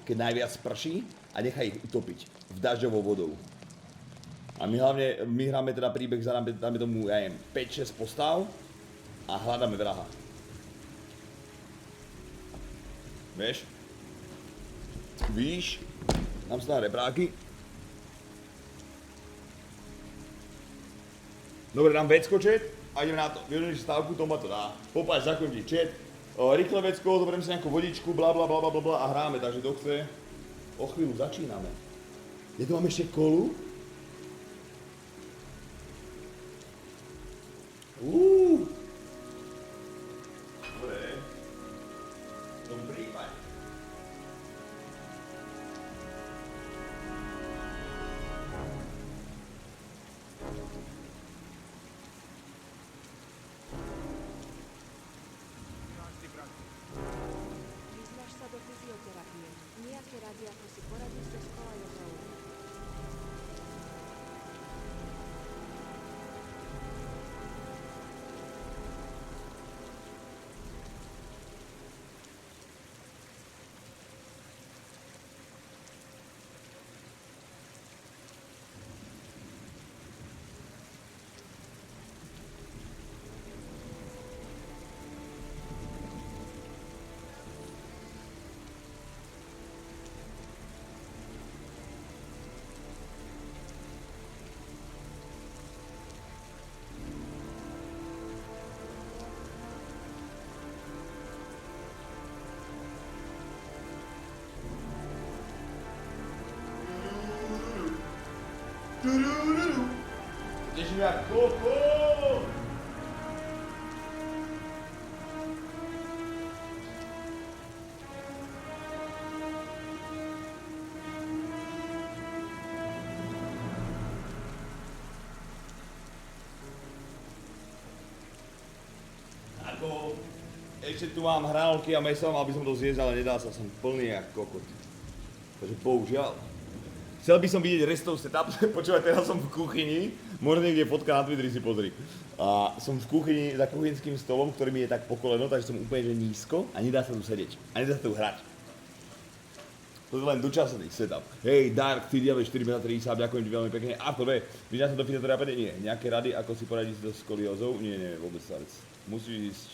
keď najviac prší a nechá ich utopiť v dažďovou vodou. A my hráme teda príbeh za dáme tomu, ja neviem, 5-6 postav a hľadáme vraha. Vieš? Víš? Tam sú tam rebráky. Dobre, dám vecko, chat, a ideme na to. Vyhodneš stávku, to ma to dá. Popáč, zakončí, chat. Rýchle vecko, zoberiem si nejakú vodičku, blablabla a hráme, takže kto chce. O chvíľu začíname. Ja tu mám ešte kolu. Dobre. Dobrý prípad. Vyznáš sa do fyzioterapie. Nejaké rady, ako si poradiť so skolajozou. Teším jak koko! Ako, ešte tu mám hranolky a meso, mal by som to zjesť, ale nedá sa, som plný jak kokot. Takže bohužiaľ. Chcel by som vidieť Resttov setup, počúvaj, teraz som v kuchyni, možno niekde fotka na Twitteri si pozri. A som v kuchyni za kuchynským stolom, ktorý mi je tak po koleno, takže som úplne že nízko a nedá sa tu sedieť. A nedá sa tu hrať. To je len dočasný setup. Hej, Dark, ty diabe 4 m, ďakujem ti veľmi pekne. A to je, vyňať sa do fyzioterapie? Nie. Nejaké rady, ako si poradiť so skoliózou? Nie, vôbec starec. Musíš ísť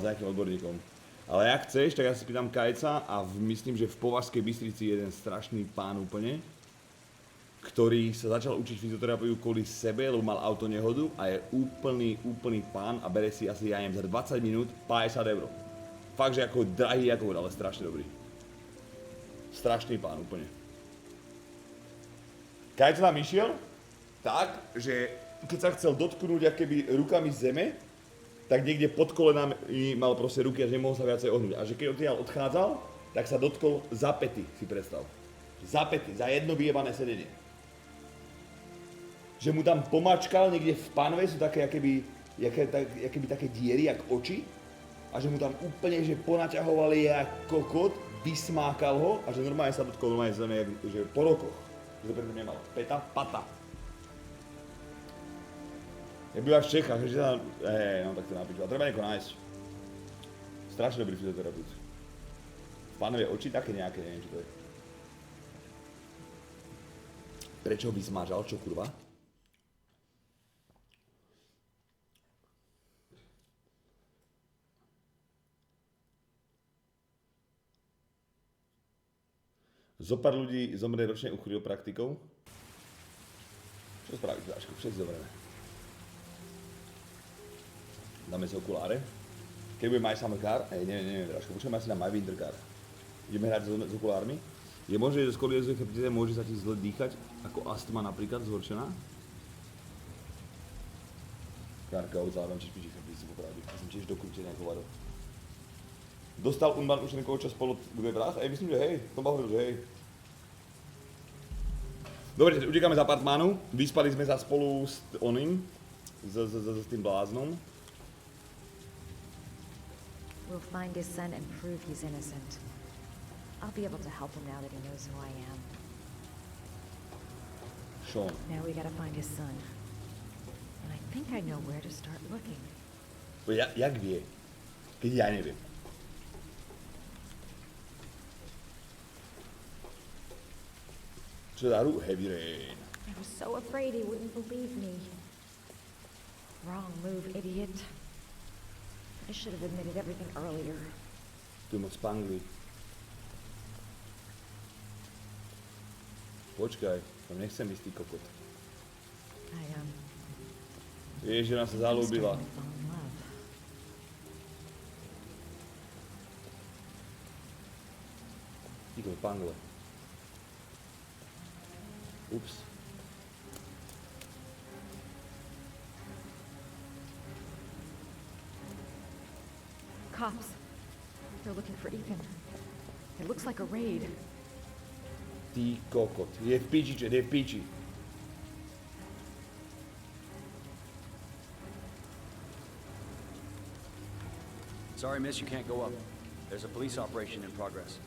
za nejakým odborníkom. Ale ak chceš, tak ja si pýtam Kajca a myslím, že v Považskej Bystrici je jeden strašný pán úplne, ktorý sa začal učiť fyzioterapiu kvôli sebe, lebo mal auto nehodu a je úplný pán a bere si asi, ja neviem, za 20 minút 50 €. Fakt, že ako drahý, ako ale strašne dobrý. Strašný pán úplne. Kajca tam išiel tak, že keď sa chcel dotknúť akéby rukami zeme, tak niekde pod kolenami mal proste ruky a že nemohol sa viacej ohnúť. A že keď odtiaľ odchádzal, tak sa dotkol za päty, si predstav. Za päty, za jedno vyjebané sedenie. Že mu tam pomačkal, niekde v panve sú také akéby také diery, jak oči. A že mu tam úplne, že ponaťahovali jak kokot, vysmákal ho a že normálne sa dotkol normálne zeme, že po rokoch. Že to preto nemal. Peta, pata. Ja bývaš v Čechách, že sa... no tak to napíču. A treba niekoho nájsť. Strašne dobrý fyzioterapeut. Pánové oči také nejaké, neviem čo to je. Prečo ho vysmážal, čo kurva? Zopár ľudí zomrie ročne u chiropraktikov. Čo spravíš, Dáško? Všetci zomreme. Dáme si okuláre. Keď bude My Summer Car, neviem, Dáško, počujem, si dám My Winter Car. Ideme hrať s okulármi. Je možné, že z skoliózovej chrbtice môže sa ti zle dýchať, ako astma napríklad zhoršená? Kárka, odzádam, čiž piči chrbtici popravdí. Ja som tiež dokrútený ako vado. Dostal Unban už ten kouča spolu dve vrách? Myslím, že hej. Tom hovoril, že hej. Dobre, utekáme z apartmánu. Vyspali sme sa spolu s oným, s tým bláznom. We'll find his son and prove he's innocent. I'll be able to help him now that he knows who I am. Sean. Now we gotta find his son. And I think I know where to start looking. Jak vie? Keď ja neviem. Čo dá hru? Heavy Rain. I was so afraid he wouldn't believe me. Wrong move, idiot. I should have admitted everything earlier. Tu je moc pangli. Počkaj, tam nechcem ísť, ty kokot. Vieš, že ona sa zalúbila. Ty kokot, pangle. Ups. Cops. They're looking for Ethan. It looks like a raid. Ty kokot. Je v piči, je v piči. Sorry, miss, you can't go up. There's a police operation in progress.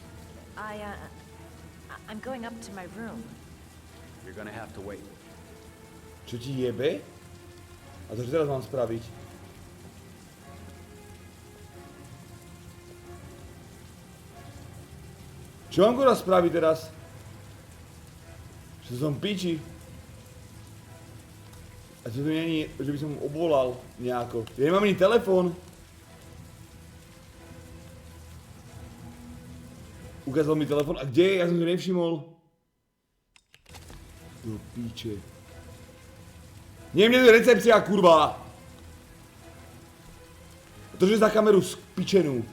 I'm going up to my room. You're gonna have to wait. Čo ti jebe? A to čo teraz mám spraviť? Čo mám kurva spraviť teraz? Že som v piči. A čo to není, že by som mu obvolal nejako. Ja nemám ani telefón. Ukázal mi telefón. A kde je? Ja som to nevšimol. Do píče. Nie, mne to je recepcia, kurva. To, že za kameru spičenú.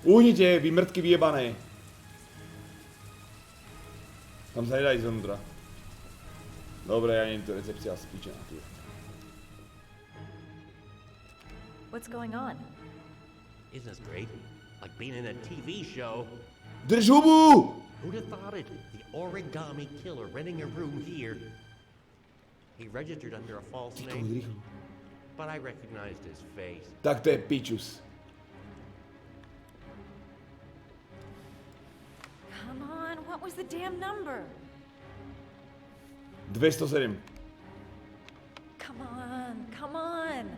Uhnite, vy mŕtky vyjebané. Tam sa nedá ísť zvnútra. Dobre, ja neviem, to je recepcia spičená tu. What's going on? Isn't this great? Like being in a TV show. Drž hubu! Who'd have thought it? The origami killer renting a room here. He registered under a false name, but I recognized his face. Tak to je pičus. Come on, what was the damn number? 207. Come on, come on.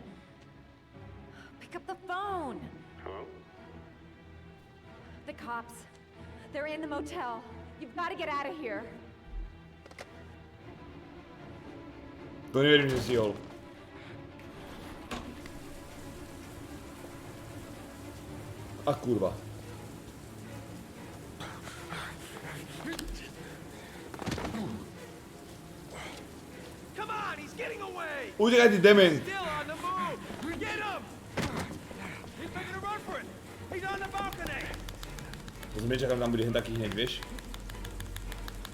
Pick up the phone. Hello? The cops. They're in the motel. You've got to get out of here. To neverím, že si hol. A kurva. Come on, he's getting away! Utekaj ty dement. Still on the move! Get him! He's making a run for it! He's on the balcony! To som nečakal, tam bude hen taký hneď, vieš?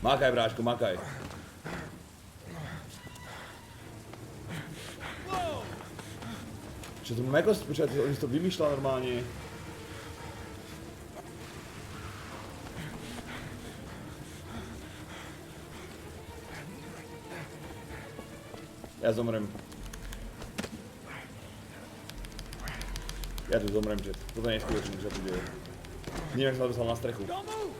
Makaj, bráško, makaj. Whoa! Čo to mám ako počkať, oni si to vymýšľa normálne. Ja zomrem. Ja tu zomrem, čet. Toto nie je skutočné, čo tu deje. Neviem, ak som sa dostal na strechu. Don't move!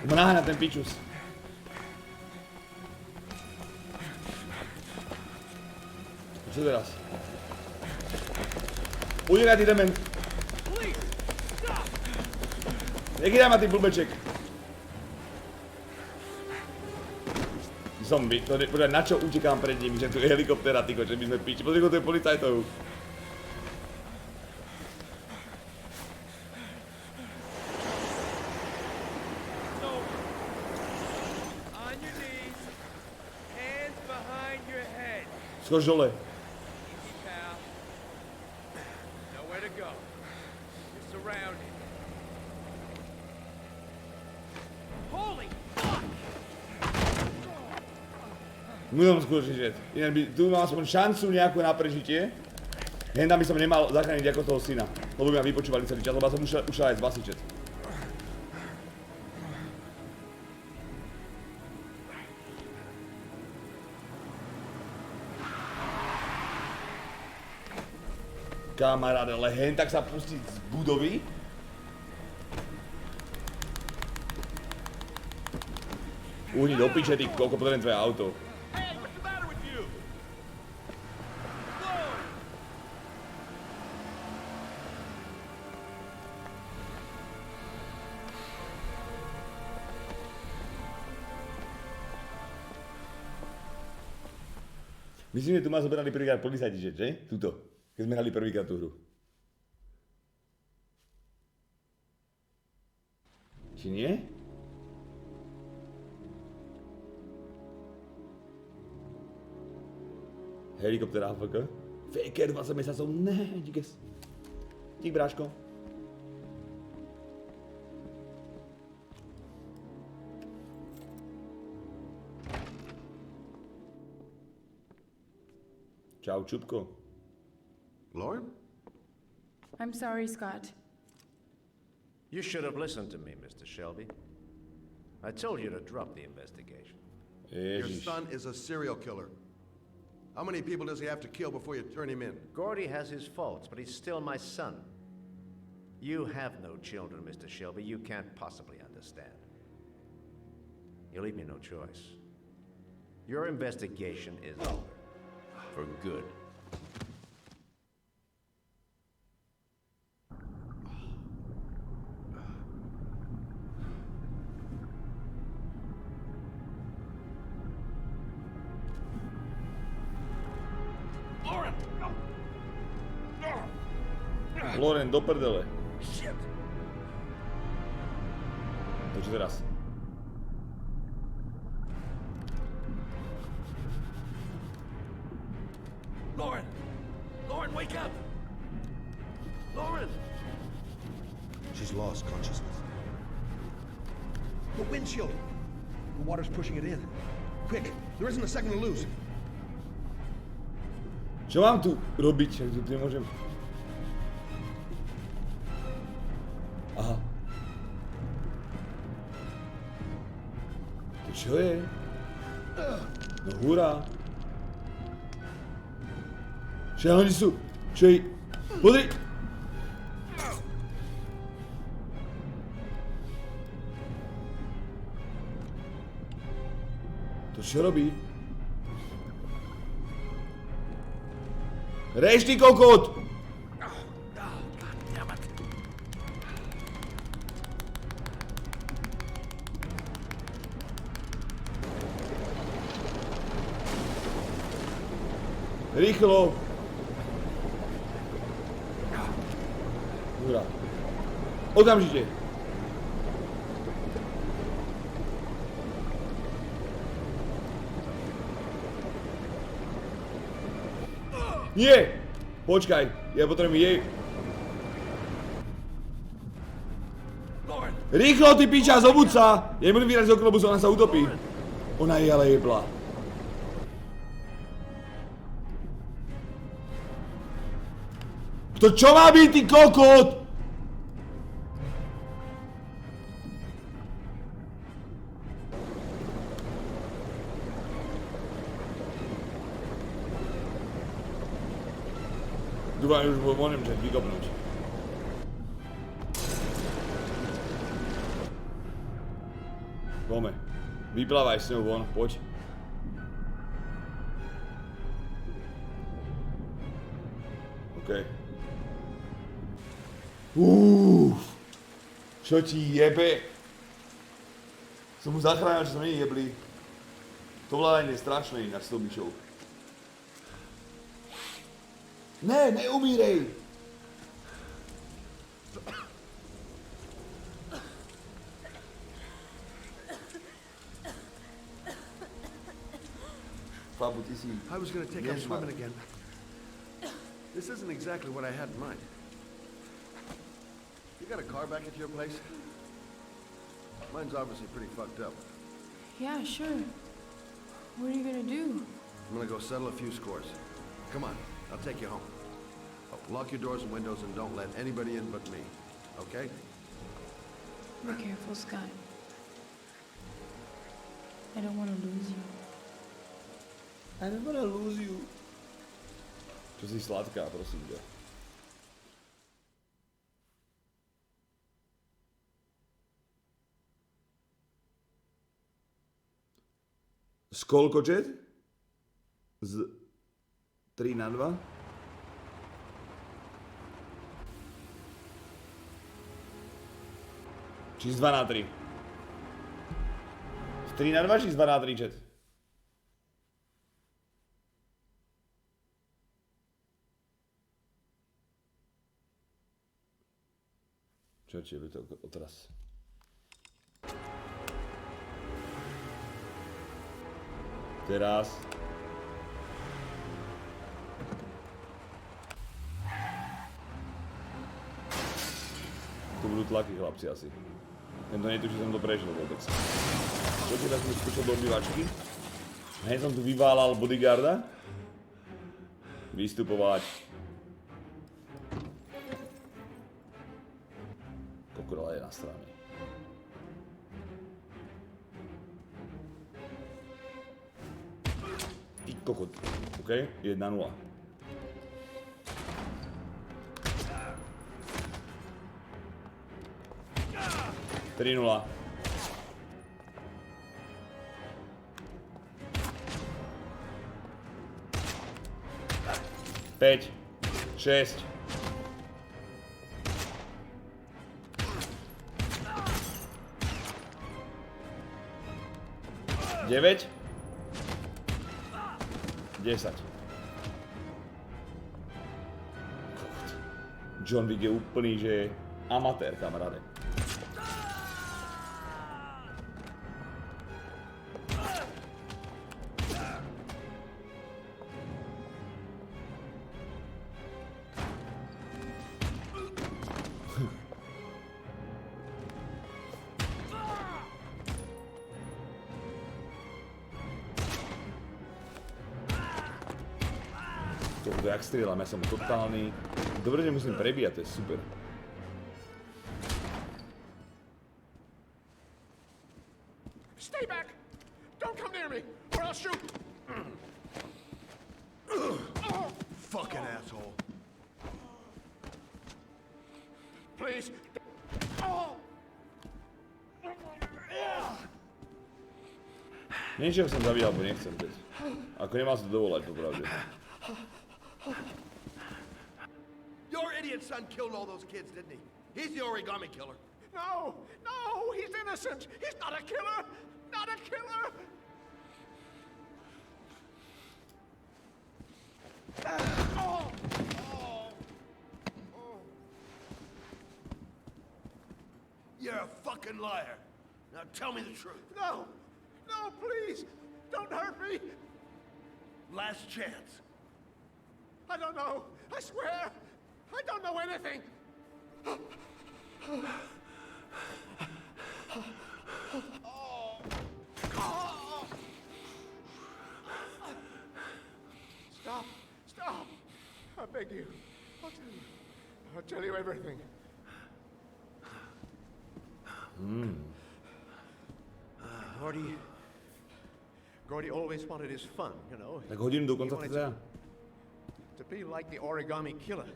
Ma naháňa ten pičus. Čo teraz? Utekaj, ty dement. Police! Stop! Nekydaj ma, ty blbeček. Som by, počkaj, na čo utekám pred nimi, že tu je helikoptéra, tyko, že my sme piči. Pozri, to je policajtov. No. On your knees. Hands behind your head. Skoč dole. Easy, pal. Nowhere to go. You're surrounded. Holy fuck! Musím skutočne žiť. Inak by tu mal aspoň šancu nejakú na prežitie. Hen tam by som nemal zachrániť ako toho syna. Lebo by ma vypočúvali celý čas, lebo som ušiel aj z basy, čet. Kamaráde, ale hen tak sa pustiť z budovy? Uhni do piče, ty koľko potrebujem tvoje auto. Hey, what's the matter with you? Whoa! Myslím, že tu ma zoberali prvýkrát policajti, že? Tuto. Keď sme hrali prvýkrát tú hru. Či nie? Helikopter AFK. Faker 20 mesiacov. Ne, díkes. Dík, bráško. Čau, Čupko. Lauren? I'm sorry, Scott. You should have listened to me, Mr. Shelby. I told you to drop the investigation. Your Ježiš. son is a serial killer. How many people does he have to kill before you turn him in? Gordy has his faults, but he's still my son. You have no children, Mr. Shelby. You can't possibly understand. You leave me no choice. Your investigation is over. For good. Loren, do prdele. Shit! To čo teraz? Lauren! Lauren, wake up! Lauren! She's lost consciousness. The windshield! The water's pushing it in. Quick, there isn't a second to lose. Čo mám tu robiť? Však tu nemôžem. Aha. To čo je? No hurá. Však oni sú... Čo je? Podri! To čo robí? Reš, ty kokot! Rýchlo! Hurá. Okamžite! Nie! Počkaj, ja potrebujem jej... Rýchlo, ty piča, zobud sa! Ja nebudem vyraziť z okolobusu, ona sa utopí. Ona je ale jebla. To čo má byť, ty kokot? Dúfam, že už môžem ťa vykopnúť. Poďme. Vyplávaj s ňou von, poď. OK. Čo ti jebe? Som mu zachránil, že som nie jebli. To vládanie je strašné inak s tou bičou. Ne, neumírej! Fabu, ty si... I was gonna take up Yes, swimming ma'am. again. This isn't exactly what I had in mind. You got a car back at your place? Mine's obviously pretty fucked up. Yeah, sure. What are you gonna do? I'm gonna go settle a few scores. Come on, I'll take you home. Oh, lock your doors and windows and don't let anybody in but me. Okay? Be careful, Scott. I don't want to lose you. I don't wanna lose you. Čo si sladká, prosím ťa. Skolkočet z 3-2. Či z 2-3. Z 3-2 či z 2-3, chat? Čo by to otras. Teraz. Tu budú tlaky, chlapci, asi. Tento netuší, som to prežil vôbec. Čo teraz som skúšal do obývačky? Hneď som tu vyválal bodyguarda. Vystupovať. Kokorala je na strane. Ty kokot. OK, 1-0. Tri nula. 5, 6. 9. 10. John Wick je úplný, že je amatér, kamaráde. To jak strieľam, ja som totálny. Dobre, že musím prebíjať, to je super. Stay back! Don't come near me, or I'll shoot! Fucking asshole. Please. Neviem, či som zabíjal, alebo nechcem teď. Ako nemal sa dovolať, popravde. Your idiot son killed all those kids, didn't he? He's the origami killer. No, no, he's innocent. He's not a killer. Not a killer. You're a fucking liar. Now tell me the truth. No, no, please, don't hurt me. Last chance. I don't know. I swear, I don't know anything. Stop, stop. I beg you. I'll tell you everything. Gordy always wanted his fun, you know. Tak hodinu do konca He wanted teda. to be like the origami killer.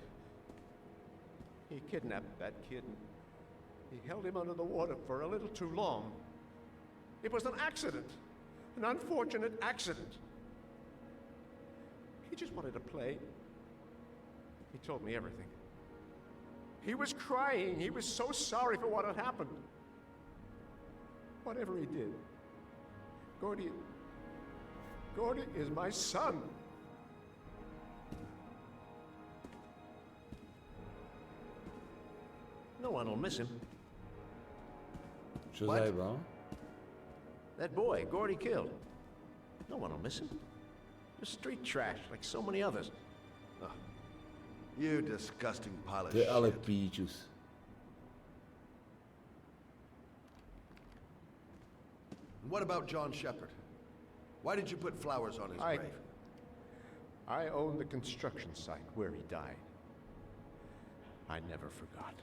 He kidnapped that kid and he held him under the water for a little too long. It was an accident, an unfortunate accident. He just wanted to play. He told me everything. He was crying. He was so sorry for what had happened. Whatever he did, Gordy is my son. No one will miss him. Čo What? zajebal? That boy, Gordy killed. No one will miss him. Just street trash, like so many others. You disgusting pile of To je shit. ale píčus. What about John Shepard? Why did you put flowers on his grave? I own the construction site where he died. I never forgot.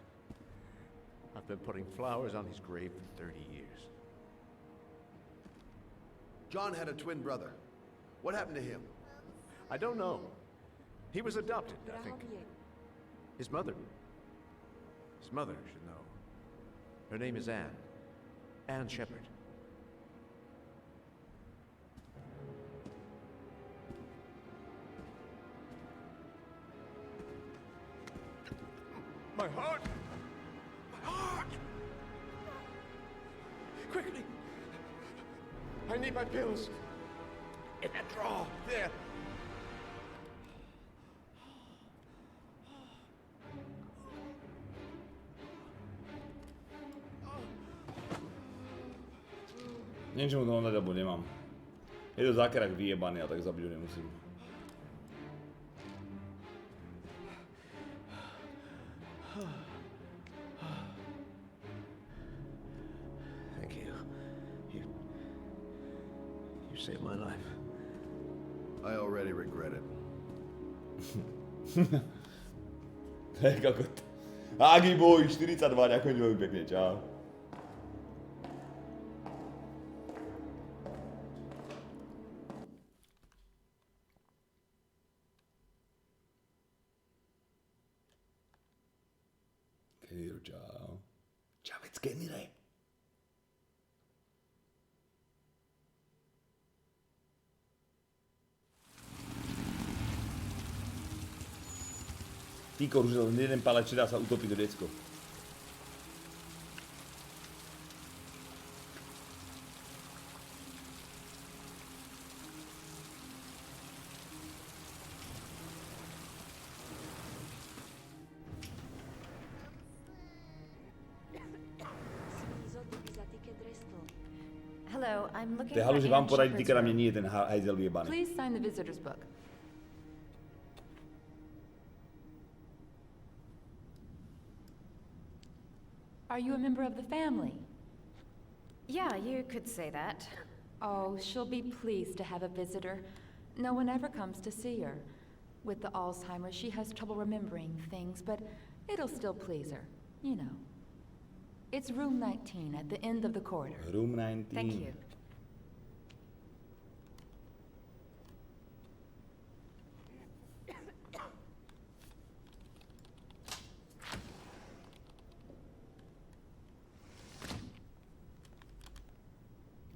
I've been putting flowers on his grave for 30 years. John had a twin brother. What happened to him? I don't know. He was adopted, I think. His mother should know. Her name is Anne. Anne Shepard. My heart! My heart! Quickly! I need my pills. In that drawer, there. Niečo mu to dať, alebo nemám. Je to zákerak vyjebaný, a tak zabiť ho nemusím. Thank you. You saved my life. I already regret it. Hej, kokot. Agi boj, 42, ďakujem veľmi pekne, čau. Keniro, čau. Čau, vec, Kenire. Týko, už len jeden palec, či dá sa utopiť do decko. Hello, I'm looking To je halu, že for vám Ann poradí Shepherd's týka na mne room. nie je ten hajzel vyjebaný. Please sign the visitor's book. Are you a member of the family? Yeah, you could say that. Oh, she'll be pleased to have a visitor. No one ever comes to see her. With the Alzheimer's, she has trouble remembering things, but it'll still please her, you know. It's room 19 at the end of the corridor. Room 19. Thank you.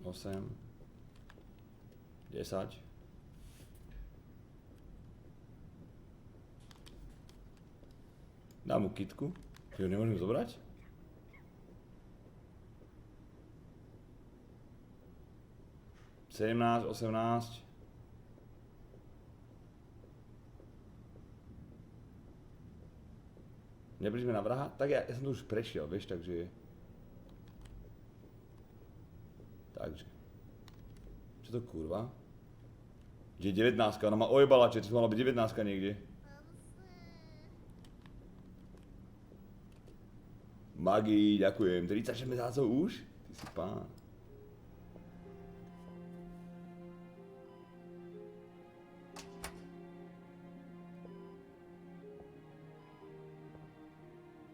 Osem. 10. Dám mu kitku. Ju nemôžem zobrať? Sedemnáct, 18. Neboli sme na vraha? Tak ja som to už prešiel, vieš, takže... Takže. Čo to kurva? Kde je 19, ona ma ojebala, čiže to mala byť 19 niekde. Magi, ďakujem. 36 mesiacov už? Ty si pán.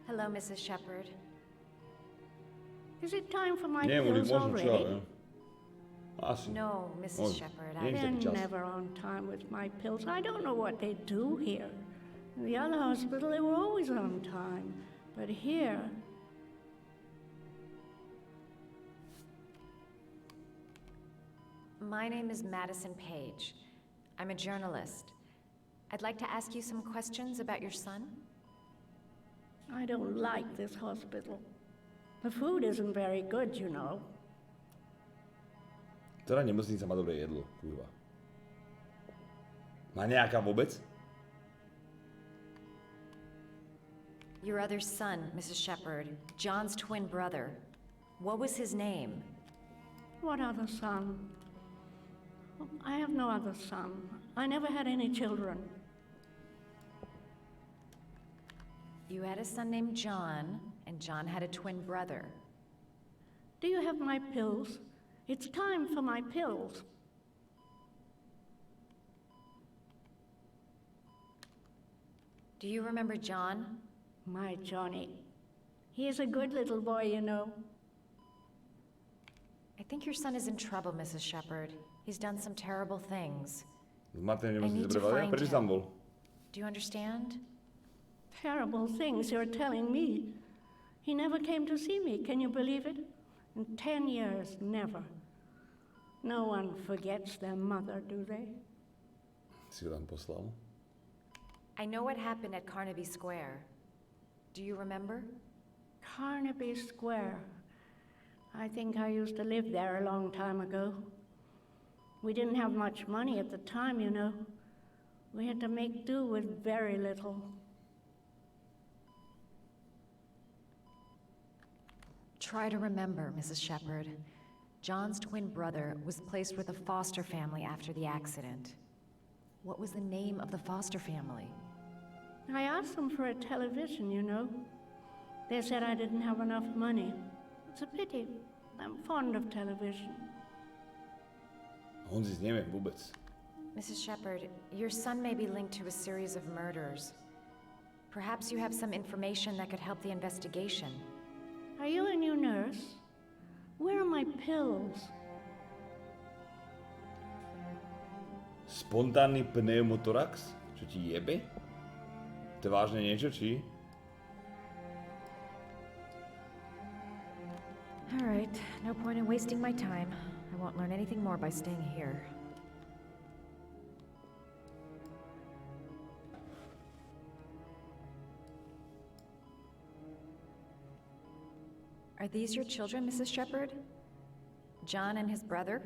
Hello, Mrs. Shepherd. Is it time for my Nie, pills možno čo, already? Asi. No, Mrs. Možno. Shepherd, Nie je They're taký čas. never on time with my pills. I don't know what they do here. In the other hospital, they were always on time. But here, My name is Madison Page. I'm a journalist. I'd like to ask you some questions about your son. I don't like this hospital. The food isn't very good, you know. Ktorá nemocnica má dobré jedlo, kurva. Má nejaká vôbec? Your other son, Mrs. Shepherd, John's twin brother. What was his name? What other son? I have no other son. I never had any children. You had a son named John, and John had a twin brother. Do you have my pills? It's time for my pills. Do you remember John? My Johnny. He is a good little boy, you know. I think your son is in trouble, Mrs. Shepherd. He's done some terrible things. V Martine I nemocnici need to dobre, find prečo tam him. bol? Do you understand? Terrible things you're telling me. He never came to see me, can you believe it? In 10 years, never. No one forgets their mother, do they? Si ho tam poslal. I know what happened at Carnaby Square. Do you remember? Carnaby Square. I think I used to live there a long time ago. We didn't have much money at the time, you know. We had to make do with very little. Try to remember, Mrs. Shepherd. John's twin brother was placed with a foster family after the accident. What was the name of the foster family? I asked them for a television, you know. They said I didn't have enough money. It's a pity. I'm fond of television. On si neviem vôbec. Mrs. Shepherd, your son may be linked to a series of murders. Perhaps you have some information that could help the investigation. Are you a new nurse? Where are my pills? Spontánny pneumotorax? Čo ti jebe? To je vážne niečo, či? All right, no point in wasting my time. I won't learn anything more by staying here. Are these your children, Mrs. Shepherd? John and his brother?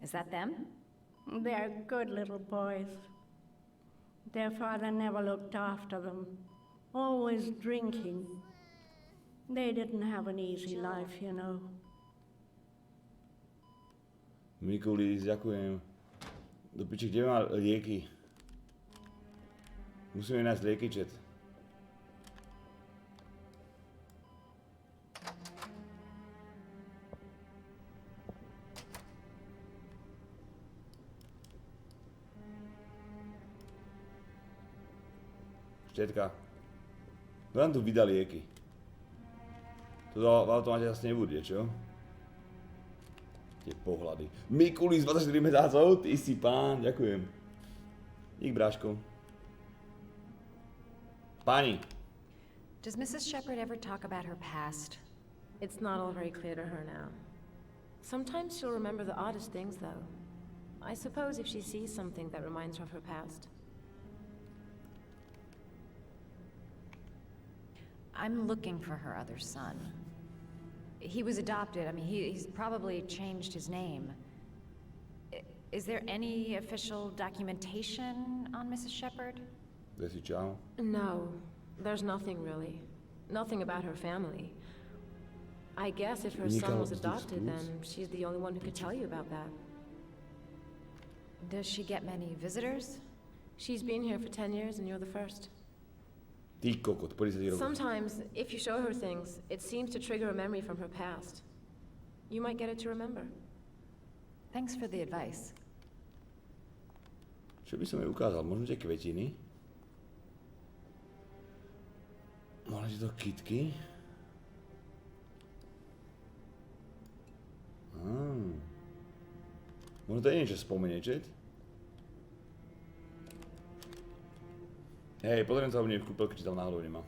Is that them? They're good little boys. Their father never looked after them, always drinking. They didn't have an easy life, you know. Mikulis, ďakujem. Do piči, kde má lieky? Musíme nájsť lieky, chat. Štetka. Kto nám tu vydal lieky? To v automate zase nebude, čo? Tie pohľady. Mikulis, 24 mesiacov, ty si pán, ďakujem. Dík, bráško. Pani. Does Mrs. Shepherd ever talk about her past? It's not all very clear to her now. Sometimes she'll remember the oddest things, though. I suppose if she sees something that reminds her of her past. I'm looking for her other son. He was adopted. I mean, he's probably changed his name. Is there any official documentation on Mrs. Shepherd? Desi, čau. No, there's nothing really. Nothing about her family. I guess if her son was adopted, then she's the only one who could tell you about that. Does she get many visitors? She's been here for 10 years and you're the first. Ty kokot, poď sa ti robiť. Sometimes, if you show her things, it seems to trigger a memory from her past. You might get it to remember. Thanks for the advice. Čo by som jej ukázal? Možno tie kvetiny? Mohli to kytky? Možno to je niečo spomenie, čet? Hej, pozriem sa, aby v kúpelke, či tam náhodou nemá.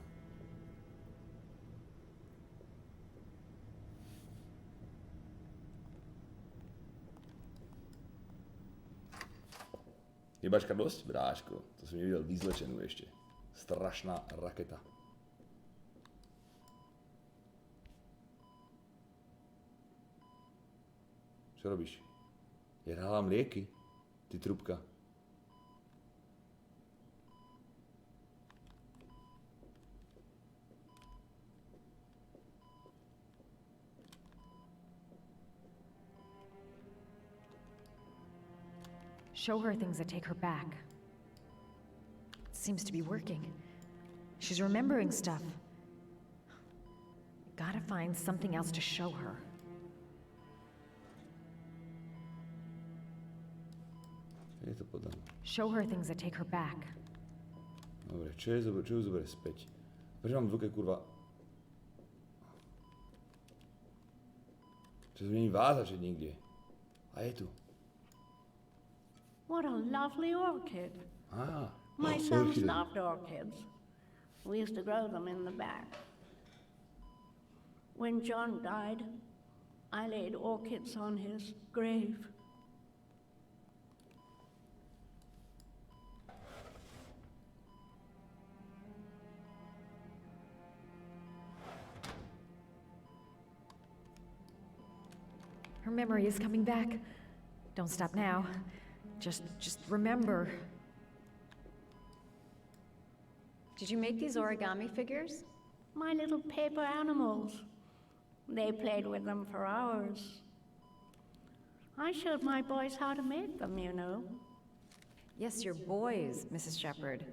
Jebačka dosť? Bráško, to som nevidel vyzlečenú ešte. Strašná raketa. Čo robíš? Ja hľadám lieky, ty trúbka. Show her things that take her back. It seems to be working. She's remembering stuff. Gotta find something else to show her. Je to podané. Show her things that take her back. Dobre, čo ju zoberie späť? Prečo mám v ruke, kurva? Čo to není váza, či nikde? A je tu. What a lovely orchid. Ah, My sons loved orchids. We used to grow them in the back. When John died, I laid orchids on his grave. Her memory is coming back. Don't stop now. Just remember. Did you make these origami figures? My little paper animals. They played with them for hours. I showed my boys how to make them, you know. Yes, your boys, Mrs. Shepherd.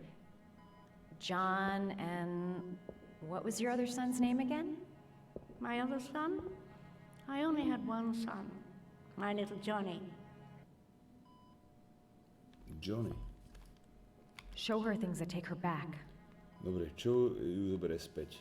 John and... what was your other son's name again? My other son? I only had one son. My little Johnny. Johnny. Show her things that take her back. Dobre, čo ju zoberie späť?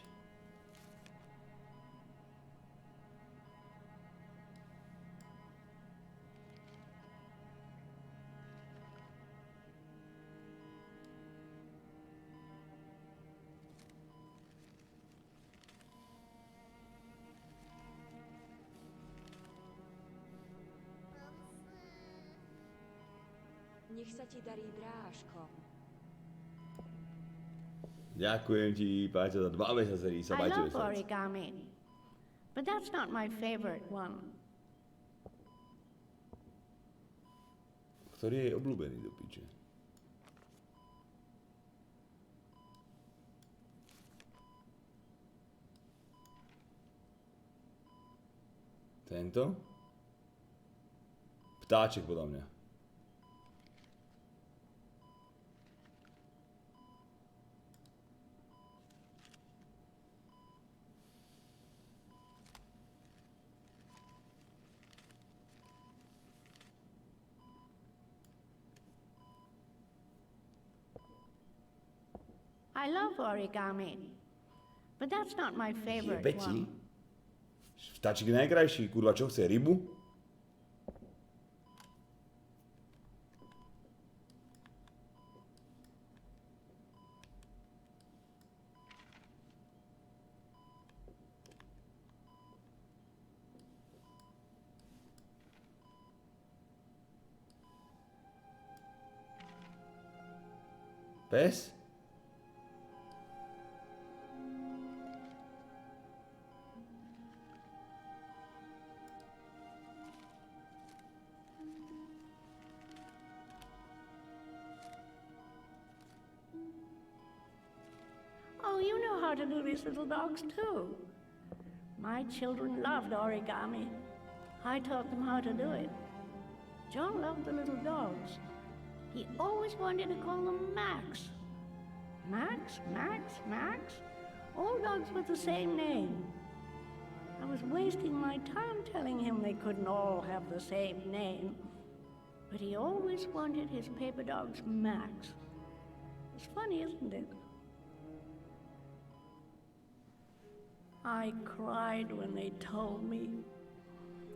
Nech sa ti darí, drážko. Ďakujem ti, Páťa, za 2 mesiace sa I Páťovi love origami, but that's not my favorite one. Ktorý je jej obľúbený do piče? Tento? Ptáček podľa mňa. I love origami, but that's not my favorite Jebe ti? one. Vtáčik je najkrajší, kurva, čo chce, rybu? Pes? Oh, you know how to do these little dogs too. My children loved origami. I taught them how to do it. John loved the little dogs. He always wanted to call them Max. Max, Max, Max. All dogs with the same name. I was wasting my time telling him they couldn't all have the same name. But he always wanted his paper dogs Max. It's funny, isn't it? I cried when they told me.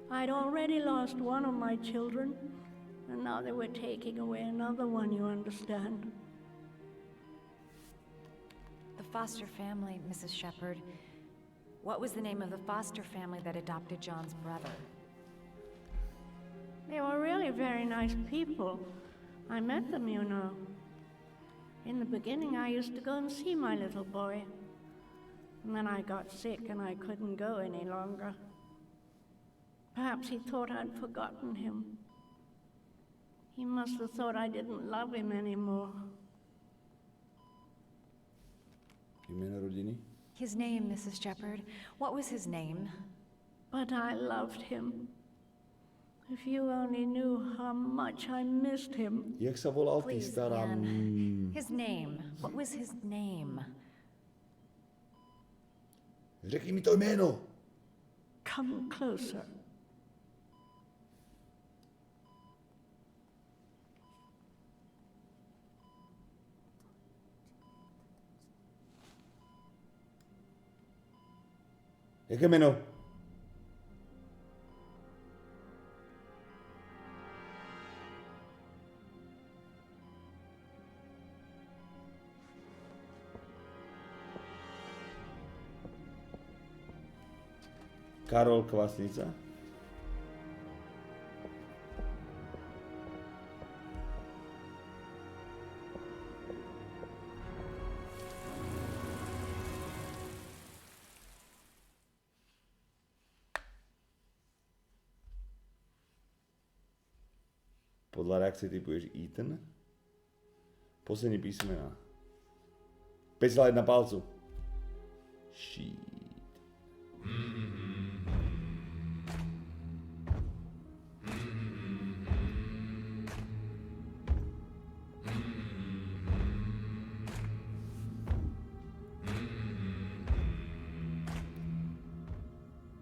I'd already lost one of my children, and now they were taking away another one, you understand? The foster family, Mrs. Shepherd. What was the name of the foster family that adopted John's brother? They were really very nice people. I met them, you know. In the beginning, I used to go and see my little boy. And then I got sick and I couldn't go any longer. Perhaps he thought I'd forgotten him. He must have thought I didn't love him anymore. Jméno rodiny? His name, Mrs. Shepherd. What was his name? But I loved him. If you only knew how much I missed him. Jak sa volal tý Please, stará... Anne. His name. What was his name? Řekni mi to jméno. Come closer. Jaké jméno? Karol Kvasnica? Podľa reakcie typuješ Ethan. Poslední písmena. 5 na palcu. Shit.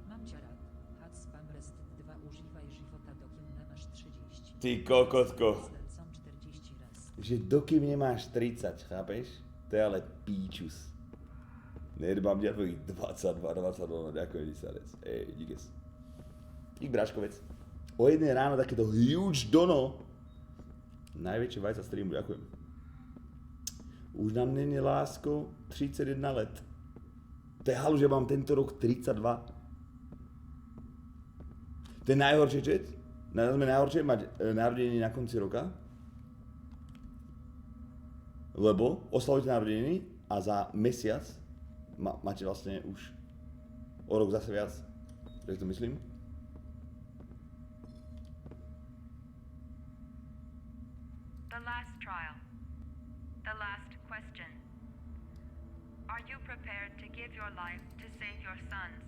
Mam cię rad. Had spam Restt 2 używaj żywota dokiem namasz 30. Ty kokotko. Są 40 raz. Že dokým nemáš 30, chápeš? To je ale píčus. Nedbám ťa tvojich 22, no ďakujem ti sarec. Díkes. Dík Bráškovec. O 1 ráno takéto huge dono. Najväčšie vajca streamu, ďakujem. Už nám není lásko 31 let. To je halu, že mám tento rok 32. To je najhoršie, čet? Najhoršie mať narodeniny na konci roka. Lebo oslavujete narodeniny a za mesiac máte vlastne už o rok zase viac. Tak to myslím. The last trial. The last question. Are you prepared to give your life to save your sons?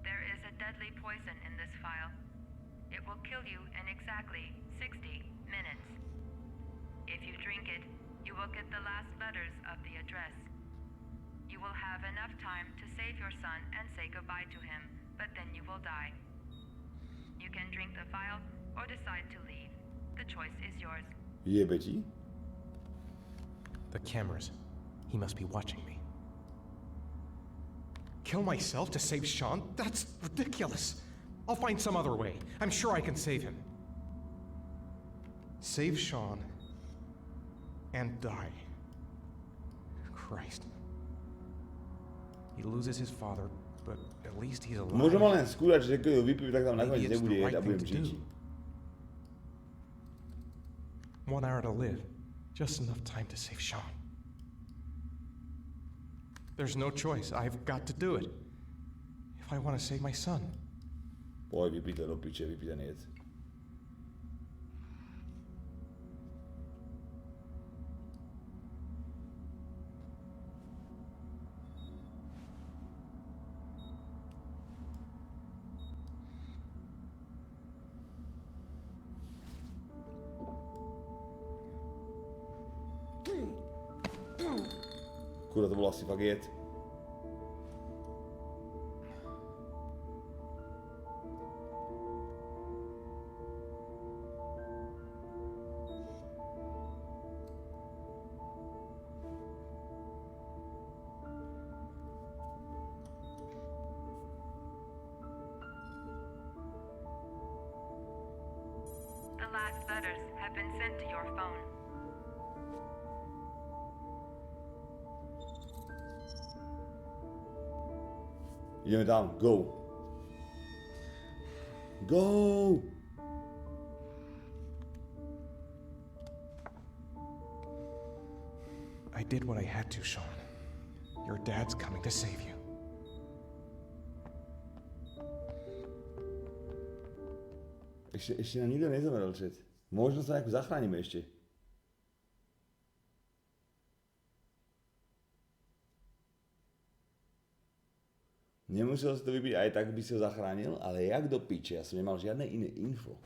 There is a deadly poison in this file. It will kill you in exactly 60 minutes. If you drink it, you will get the last letters of the address. You will have enough time to save your son and say goodbye to him, but then you will die. You can drink the file or decide to leave. The choice is yours. Jebe ti? The cameras. He must be watching me. Kill myself to save Sean? That's ridiculous. I'll find some other way. I'm sure I can save him. Save Sean and die. Christ. He loses his father, but at least he's alive. Môžem len skúrať, že keď ho vypijú, tak tam nakoniec nebude jesť a budem žiť. 1 hour to live. Just enough time to save Sean. There's no choice. I've got to do it. If I want to save my son. Poj, vypí to do piče, vypí ten jed. Kurva, to bolo asi fakt jed. The last letters have been sent to your phone. Ideme tam, go. Go! I did what I had to, Sean. Your dad's coming to save you. Ešte nám nikto nezomrel, čet. Možno sa nejako zachránime ešte. Nemusel si to vypiť, aj tak by si ho zachránil, ale jak do piče, ja som nemal žiadne iné info.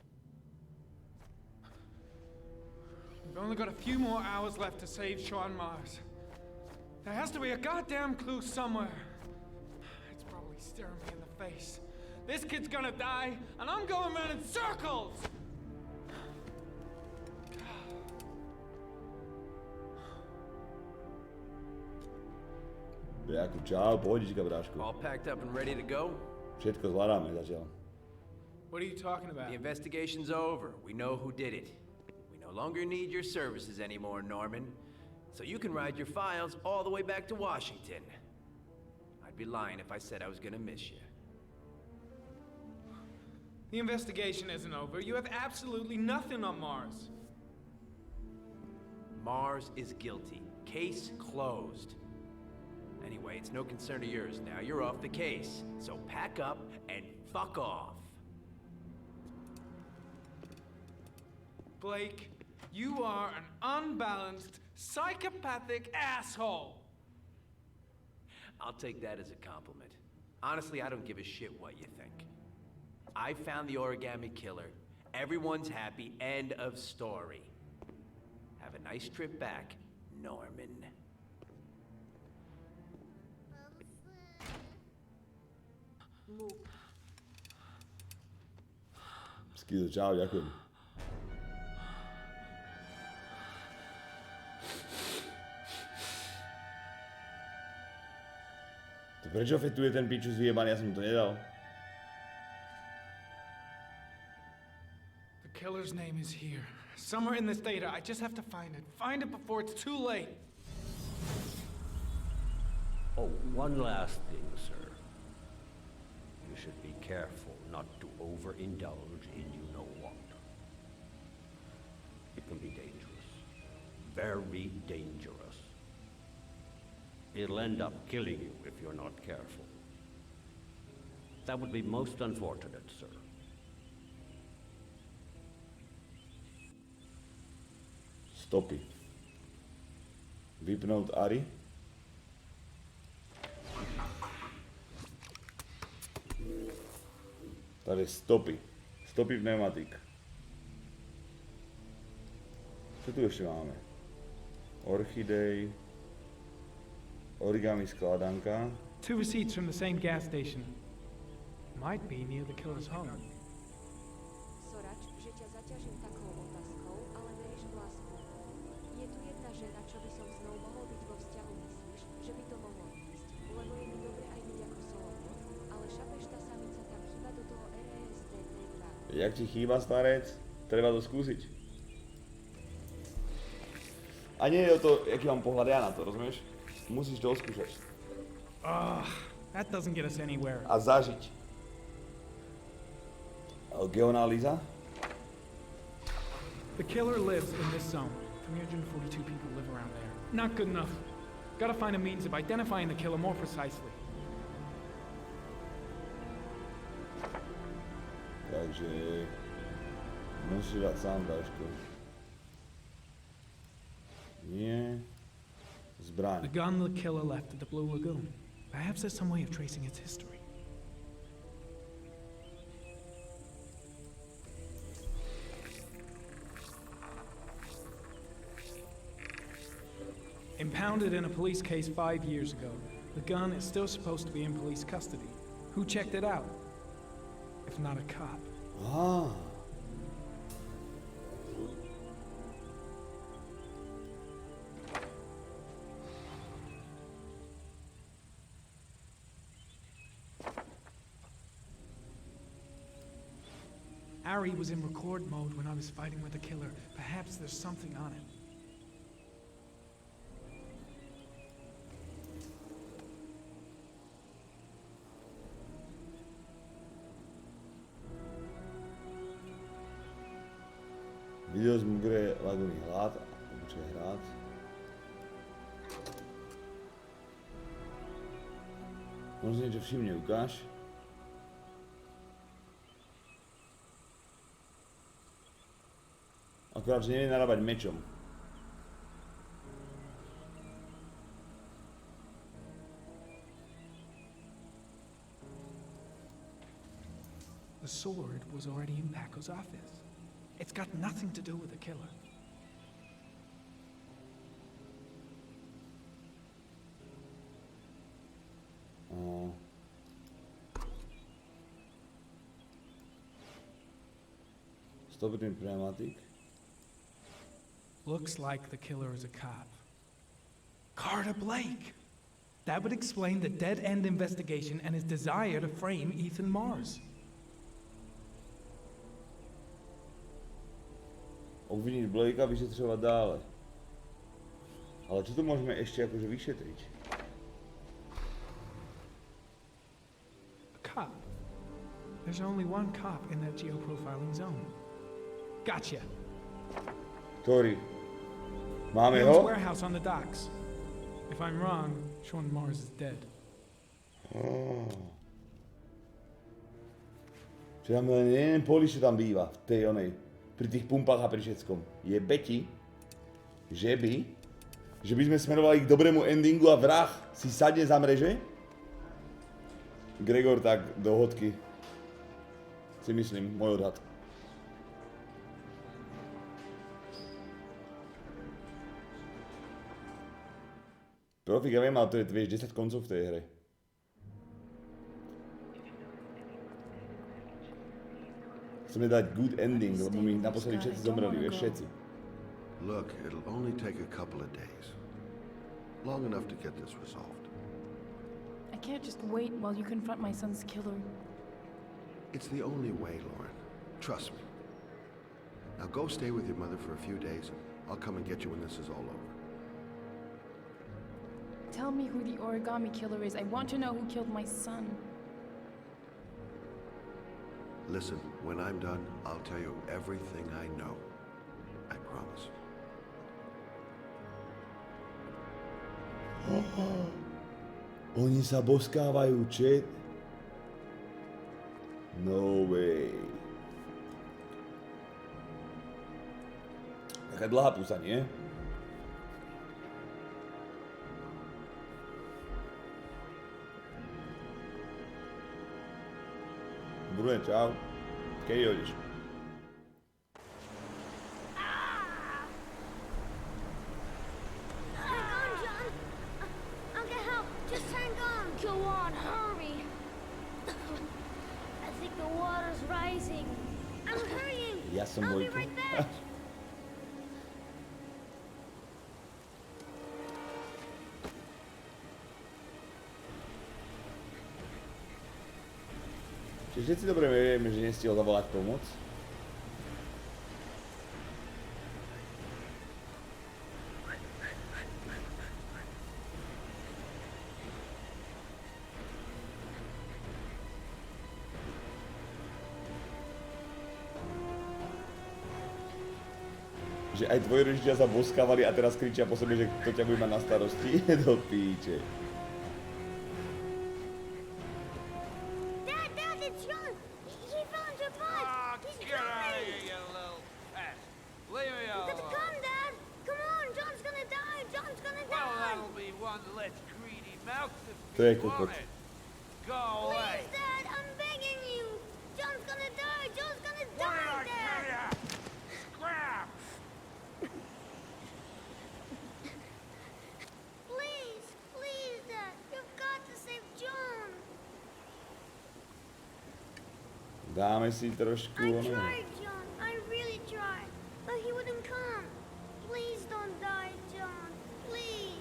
We've only got a few more hours left to save Sean Mars. There has to be a goddamn clue somewhere. It's probably staring me in the face. This kid's gonna die, and I'm going around in circles! Bráku, čau, pohodička, brášku. All packed up and ready to go? Všetko zvládame zatiaľ. What are you talking about? The investigation's over. We know who did it. We no longer need your services anymore, Norman. So you can ride your files all the way back to Washington. I'd be lying if I said I was gonna miss you. The investigation isn't over. You have absolutely nothing on Mars. Mars is guilty. Case closed. Anyway, it's no concern of yours now. You're off the case. So pack up and fuck off. Blake, you are an unbalanced, psychopathic asshole. I'll take that as a compliment. Honestly, I don't give a shit what you think. I found the origami killer. Everyone's happy. End of story. Have a nice trip back, Norman. Skizo, čau, ďakujem. To prečo fetuje ten pičus vyjebaný, ja som to nedal. The killer's name is here. Somewhere in this data. I just have to find it. Find it before it's too late. Oh, one last thing, sir. You should be careful not to overindulge in you-know-what. It can be dangerous. Very dangerous. It'll end up killing you if you're not careful. That would be most unfortunate, sir. Stopy. Vypnout Ari. Tady stopy. Stopy pneumatik. Co tu ještě máme? Orchidej. Origami skládanka. 2 receipts from the same gas station. Might be near the killer's home. Sorač, že ťa zaťažím takou otázkou, ale veríš v lásku. Je tu jedna žena, čo by som s ňou mohol byť vo vzťahu, myslíš, že by to mohlo ísť? Lebo je mi dobre aj byť ako solo. Ale šapeš, tá samica tam chýba do toho Restt teda. Jak ti chýba, starec? Treba to skúsiť. A nie je o to, jaký mám pohľad ja na to, rozumieš? Musíš to oskúšať. That doesn't get us anywhere. A zažiť. Geoanalýza? The killer lives in this zone. 342 people live around there. Not good enough. Gotta find a means of identifying the killer more precisely. Takže... musíš dať sám dášku. Nie... Zbraň. The gun the killer left at the Blue Lagoon. Perhaps there's some way of tracing its history. Impounded in a police case 5 years ago, the gun is still supposed to be in police custody. Who checked it out? If not a cop. Ah. Ari was in record mode when I was fighting with the killer. Perhaps there's something on it. Video z Mugre Laguny hlad. Počkej, hrát. Možno niečo všimne, ukáž. Akurát, že nevie narábať mečom. The sword was already in Paco's office. It's got nothing to do with the killer. Stop it in pneumatic. Looks like the killer is a cop. Carter Blake! That would explain the dead-end investigation and his desire to frame Ethan Mars. Obviniť Blakea, vyšetřovať dále. Ale čo tu môžeme ešte akože vyšetriť? A cop. There's only one cop in that geoprofiling zone. Gotcha. Ktorý? Máme Hill's ho? warehouse on the docks. If I'm wrong, Sean Mars is dead. Oh. Čiže tam len jeden polič, čo tam býva, v tej onej Pri tých pumpách a pri všetkom. Je Betty, že by sme smerovali k dobrému endingu a vrah si sadne za mreže? Gregor, tak do hodky. Si myslím, môj odhad. Profik, ja viem, ale to je, vieš, 10 koncov v tej hre. Chceme dať good ending, lebo my naposledy všetci zomreli, vieš, všetci. Look, it'll only take a couple of days. Long enough to get this resolved. I can't just wait while you confront my son's killer. It's the only way, Lauren. Trust me. Now go stay with your mother for a few days. I'll come and get you when this is all over. Tell me who the origami killer is. I want to know who killed my son. Listen, when I'm done, I'll tell you everything I know. I promise. Oni sa boskávajú, chat. No way. Taká dlhá pusa, nie? Bruno, čau. Kedy hodíš? Hang on, John. I'll get help. Just hang on. Go on, hurry. I think the water's rising. I'm hurrying. Ja som I'll be Vojko. right back. Čiže všetci dobre vieme, že nestihol zavolať pomoc. Že aj tvoji rodičia sa boskávali a teraz kričia po sebe, že kto ťa bude mať na starosti. Do píče. Dad, it's John. He found your bike. He's coming. you little pest. Leave me You gotta come, Dad. Come on, John's gonna die. John's gonna die. Well, that'll be one less greedy mouth to To je feed, kokot. won't it? Go away. Please, Dad, I'm begging you. John's gonna die. John's gonna What did die, I tell Dad. ya? Scrap! Please, Dad. You've got to save John. Dáme si trošku, I ono. tried, John. I really tried. But he wouldn't come. Please don't die, John. Please.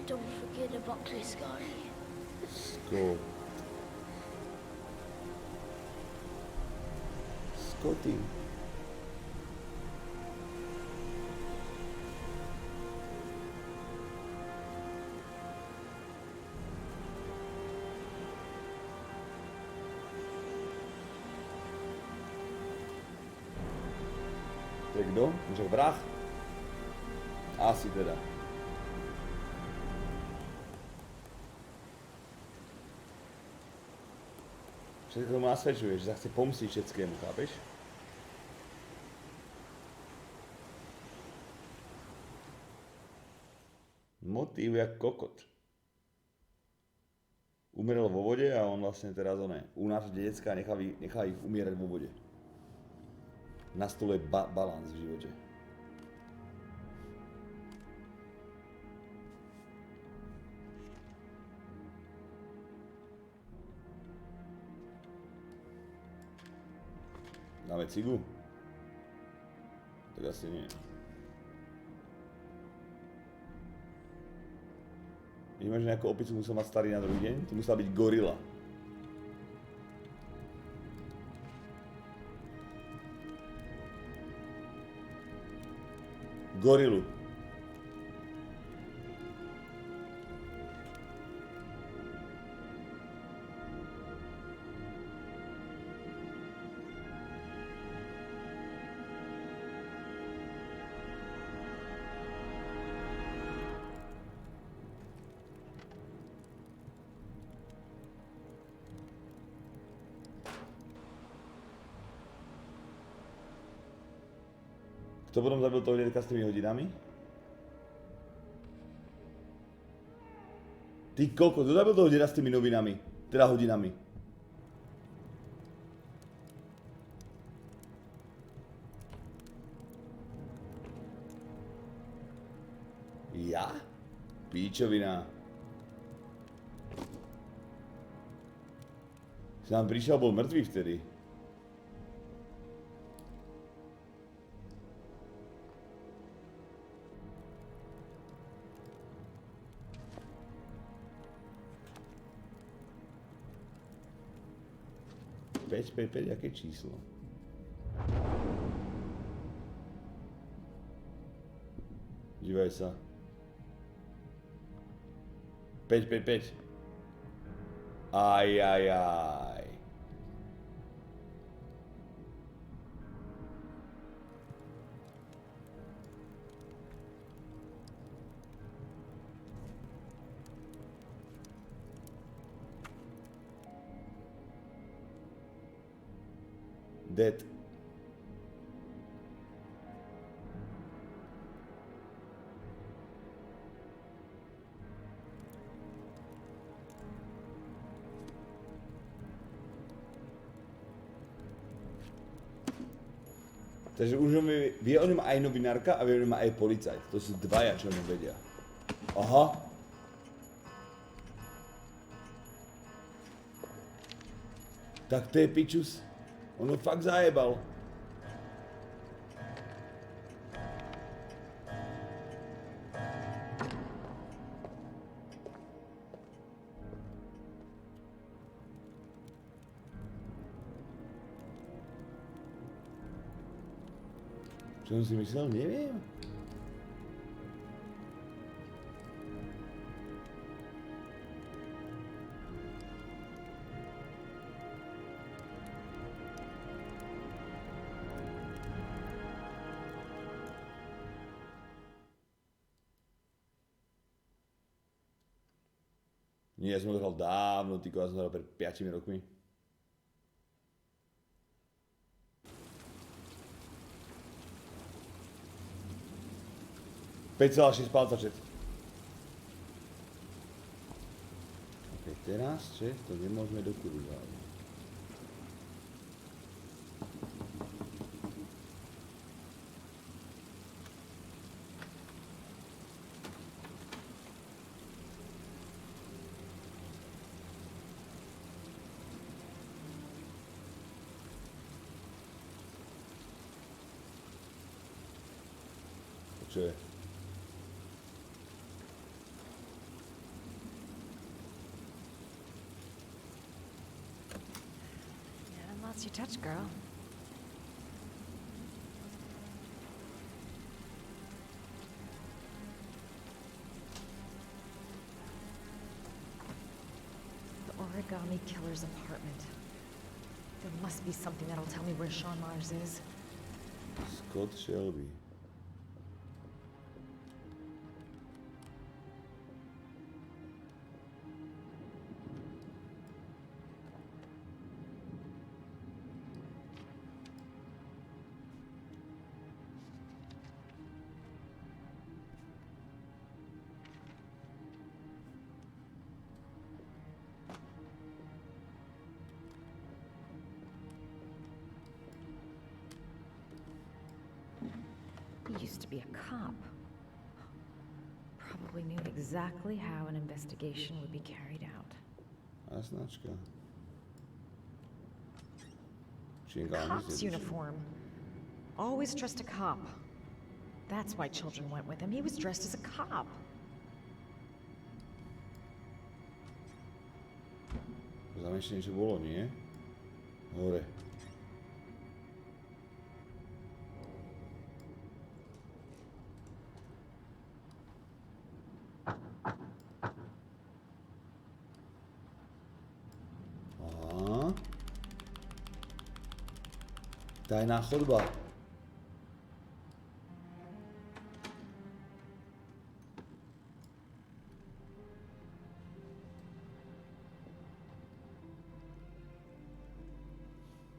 Don't forget about this, Scotty. Scott. Scotty. To je kdo? Že vrah? Asi teda. Všetko tomu nasvedčuje, že sa chce pomstiť všetkému, chápeš? Motív jak kokot. Umrel vo vode a on vlastne teraz unáša decka a nechá ich umierať vo vode. Na stole balans v živote. Dáme cigu? Tak asi nie. Vnímaš, že nejakú opicu musel mať starý na druhý deň? To musela byť gorila. Gorilu. Kto potom zabil toho detka s tými hodinami? Ty koko, kto zabil toho deda s tými novinami? Teda hodinami. Ja? Píčovina. Si nám prišiel, bol mŕtvý vtedy. Päť, aké číslo? Dívaj sa. 5. Aj. Dead. Takže už vie o ňom aj novinárka a vie o ňom aj policajt. To sú dvaja, čo o ňom vedia. Aha. Tak to je pičus. On ho fakt zajebal. Čo som si myslel? Neviem. Nie, ja som ho hral dávno, tyko, ja som hral pred 5 rokmi. $5,6 palca, chat. Ok, teraz, chat, to nemôžeme do kurva. Čo je? Lots you touch, girl. The origami killer's apartment. There must be something that'll tell me where Sean Mars is. Scott Shelby. He used to be a cop. Probably knew exactly how an investigation would be carried out. A značka. Cop's uniform. Always trust a cop. That's why children went with him. He was dressed as a cop. Tam ešte niečo bolo, nie? Hore. Aha. Tajná chodba.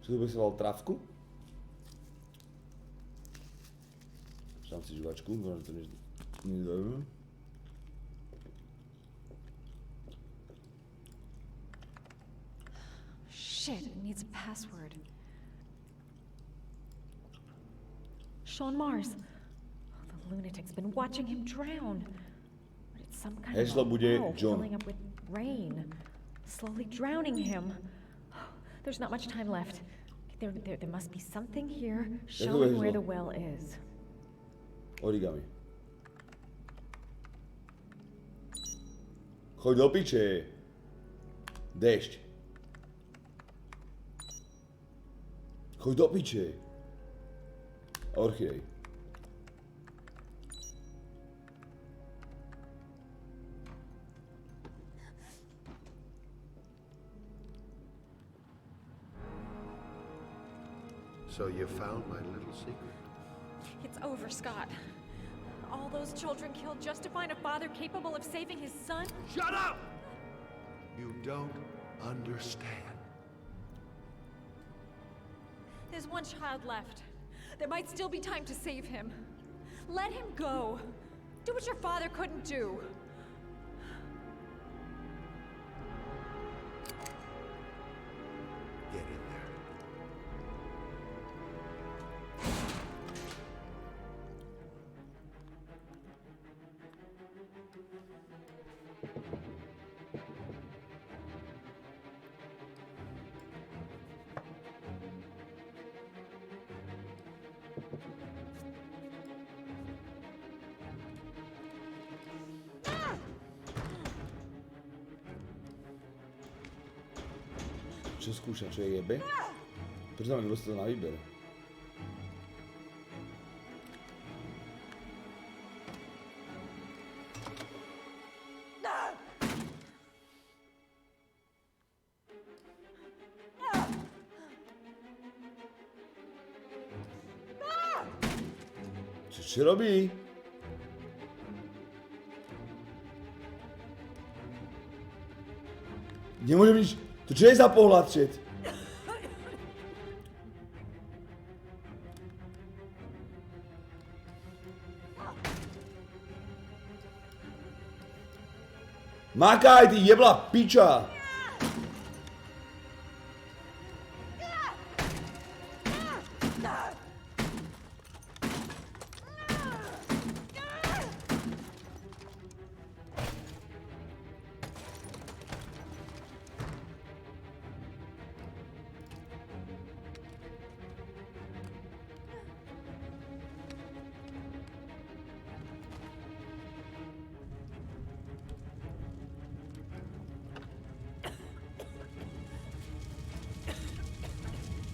Čo tu besoval travku? obývačku, no to nezaujímavé. Shit, it needs a password. Sean Mars. Oh, the lunatic's been watching him drown. But it's some kind Heslo of bude well John. filling up with rain, slowly drowning him. There's not much time left. There must be something here showing where the well is. Origami. Choď do piče. Dešť. Choď do piče. Orchidej. So you found my little secret? It's over, Scott. All those children killed just to find a father capable of saving his son? Shut up! You don't understand. There's one child left. There might still be time to save him. Let him go. Do what your father couldn't do. Get in there. Čo skúša, čo je jebe? Prečo tam nedostal na výber? Čo robí? Nemôžem nič... To čo je za pohľad, čet? Makaj, ty jebla piča!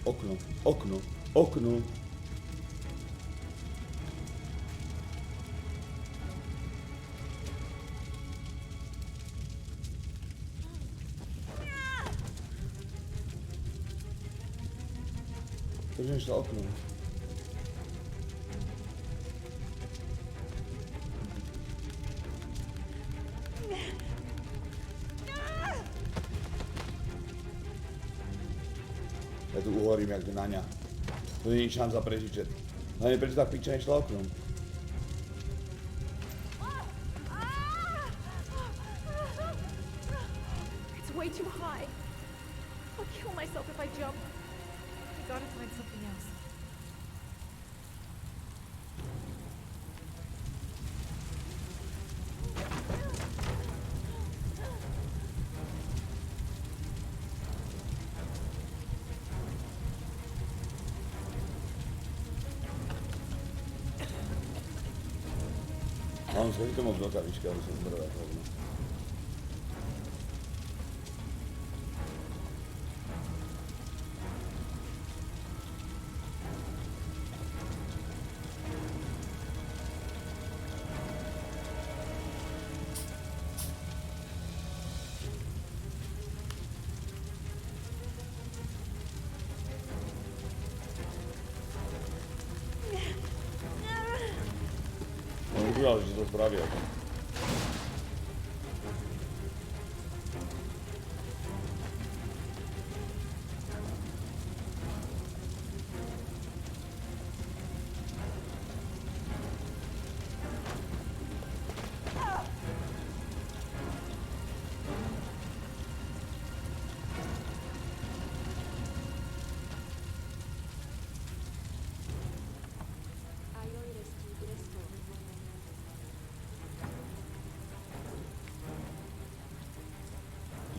Okno, okno, okno. Proč nešla okno? Ja tu uhorím jak naňa. To nie je šanca prežiť, čet. Hlavne prečo tá piča nešla oknom? It's way too high. I'll kill myself if I jump. I gotta find something else. Mám skôr to moc do kavičky, aby som zbroval hovno. Udělal, že to právě jako.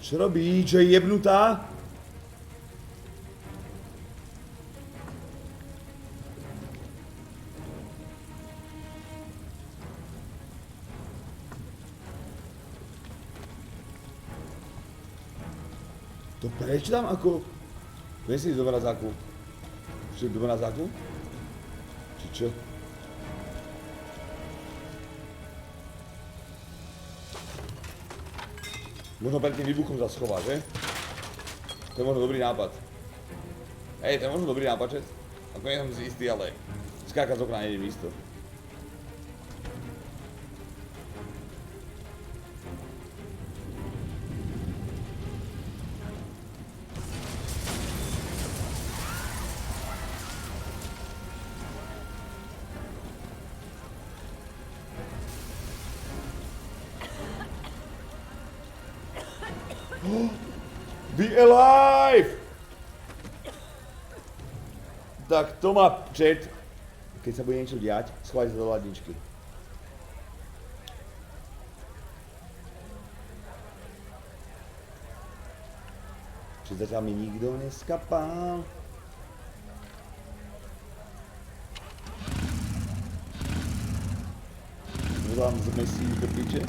Čo robí? Čo je jebnutá? To prečítam ako... Viem si ísť do mrazáku. Čiže do mrazáku? Či čo? Možno pred tým výbuchom sa schová, že? To je možno dobrý nápad. Hej, to je možno dobrý nápad, že? Ako nie som si istý, ale... Skákať z okna nejdem isto. Be alive! Tak to má chat. Keď sa bude niečo diať, schovajte sa do ladničky. Čiže zatiaľ mi nikto neskapal. Volám zmesí do piče.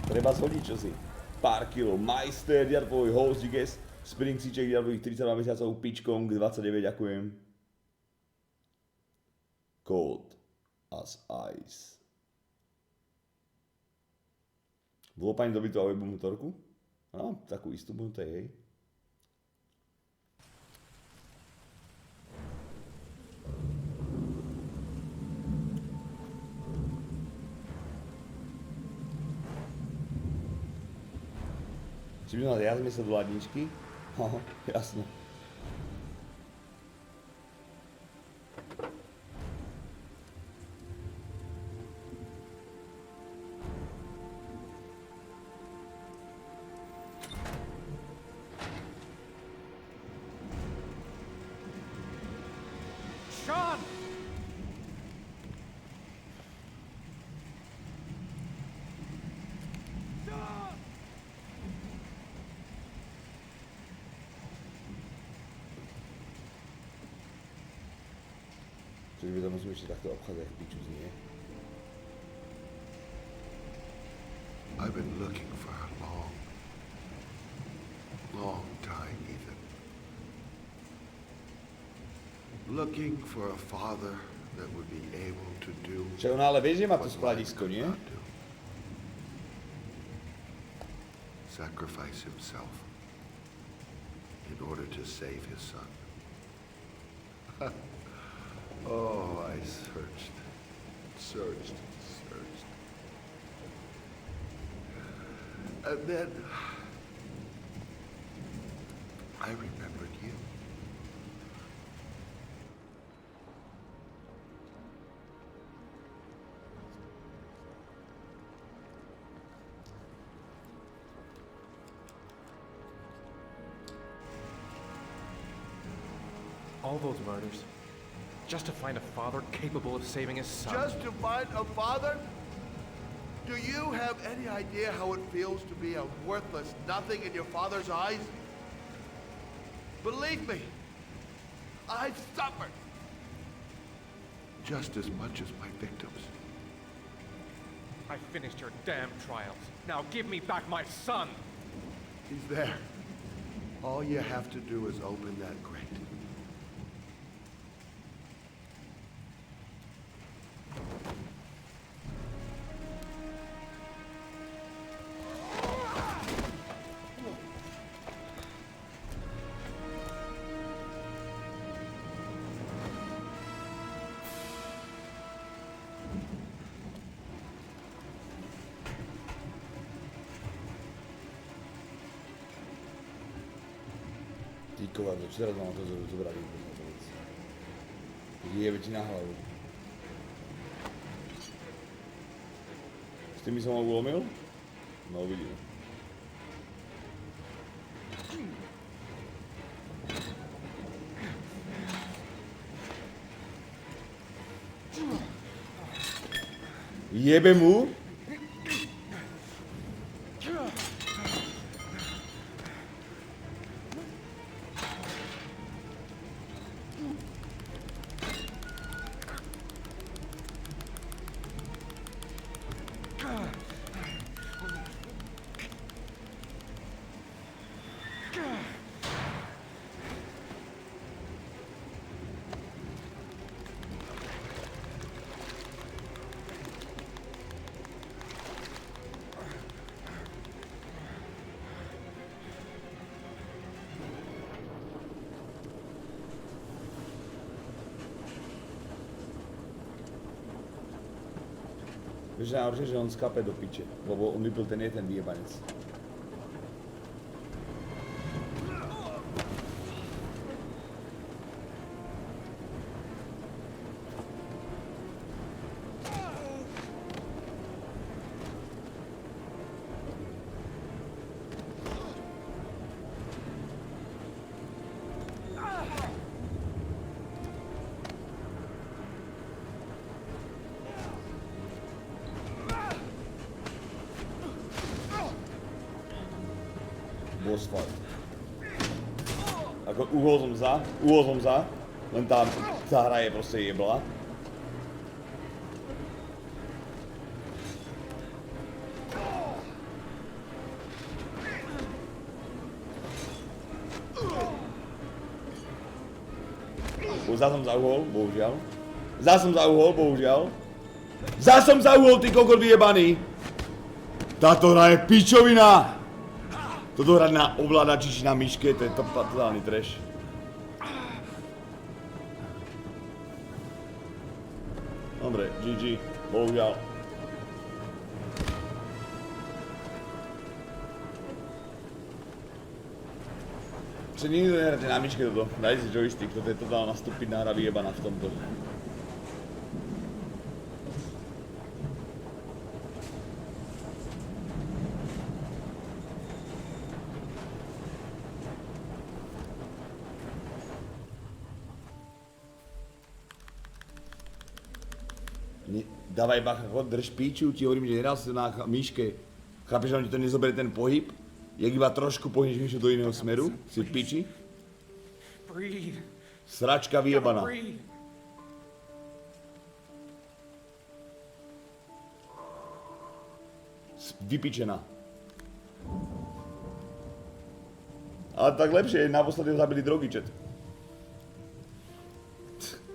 Treba zhodiť čosi. Pár kilo. Majster, ďar tvoj host, guys. Springsíček, ďar tvojich 32 mesiacov, pičkom k 29, ďakujem. Cold as ice. Bolo pani dobytú webovú motorku? No, takú istú to je, hej. Či by mal ja zmysel do ladničky? Aha, jasno. Sean! Čiže by to musím ešte takto obchádzať piču z nie. I've been looking for a long time, Ethan. Looking for a father that would be able to do... Čo, no ale vieš, že má to skladisko, nie? Sacrifice himself in order to save his son. Oh, I searched. And then I remembered you. All those murders, just to find a father capable of saving his son. Just to find a father? Do you have any idea how it feels to be a worthless nothing in your father's eyes? Believe me, I've suffered just as much as my victims. I finished your damn trials. Now give me back my son! He's there. All you have to do is open that crate. Kovadlo, čo teraz mám to zobrať? Jebe ti na hlavu. S tým by som ho ulomil? No uvidím. Jebe mu? Akože najhoršie, že on skape do piče, lebo on vypil ten vyjebanec. Boss fight. Ako uhol som za, len tá hra je proste jebla. Zás som za uhol, bohužiaľ. Zás som za uhol, ty kokot vyjebaný! Táto hra je pičovina! Toto hrať na ovládači či na myške, to je totálny trash. Dobre, GG, bohužiaľ. Čiže nikto nehráte na myške toto, dajte si joystick, toto je totálna stupidná hra vyjebaná v tomto. Dávaj bacha, drž píču, ti hovorím, že hral si na myške. Chápeš, že on ti to nezoberie ten pohyb? Jak iba trošku pohneš myšu do iného smeru? Si v piči? Sračka vyjebaná. Vypičená. Ale tak lepšie, naposledy ho zabili drogy, čet.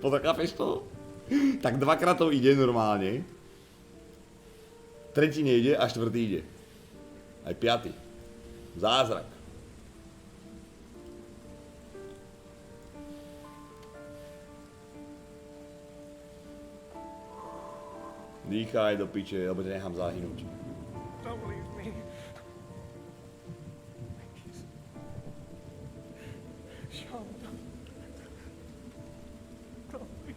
Chápeš to? Tak dvakrát to ide normálne. Tretí nejde a štvrtý ide. Aj piaty. Zázrak. Dýchaj do piče, lebo ťa nechám zahynúť. Don't leave me. Sean, don't leave me.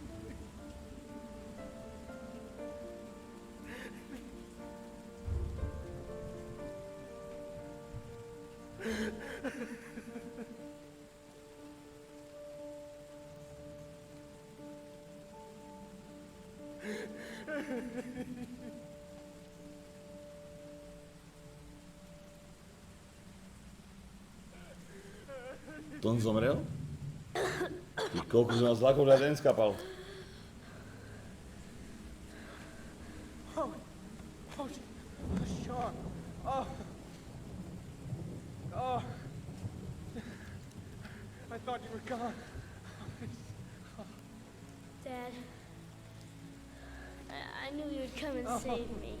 To on zomrel? Ty koľko som vás zlakol, že ten skapal. Oh, Sean. Oh. I thought you were gone. Dad, I knew you'd come and save me.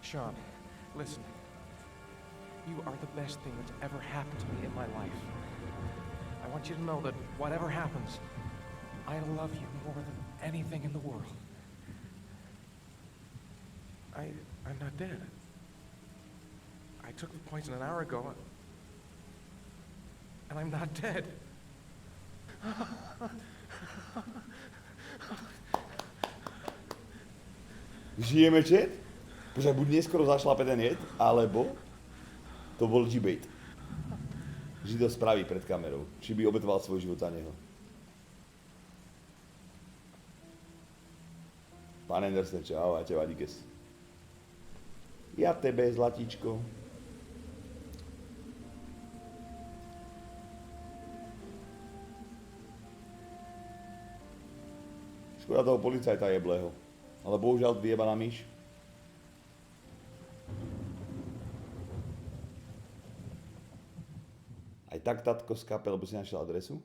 Sean, listen. You are the best thing that's ever happened to me in my life. I want you to know that whatever happens, I love you more than anything in the world. I'm not dead. I took the poison an hour ago, and I'm not dead. Žijeme, chat? Počkaj, buď neskoro zašlape ten jed, alebo to bol G-bait. Že to spraví pred kamerou. Či by obetoval svoj život za neho. Pán Anderson, čau, a teba díkes. Ja tebe, zlatíčko. Škoda toho policajta jeblého. Ale bohužiaľ vyjebaná myš. Aj tak tatko skápe, lebo si našiel adresu?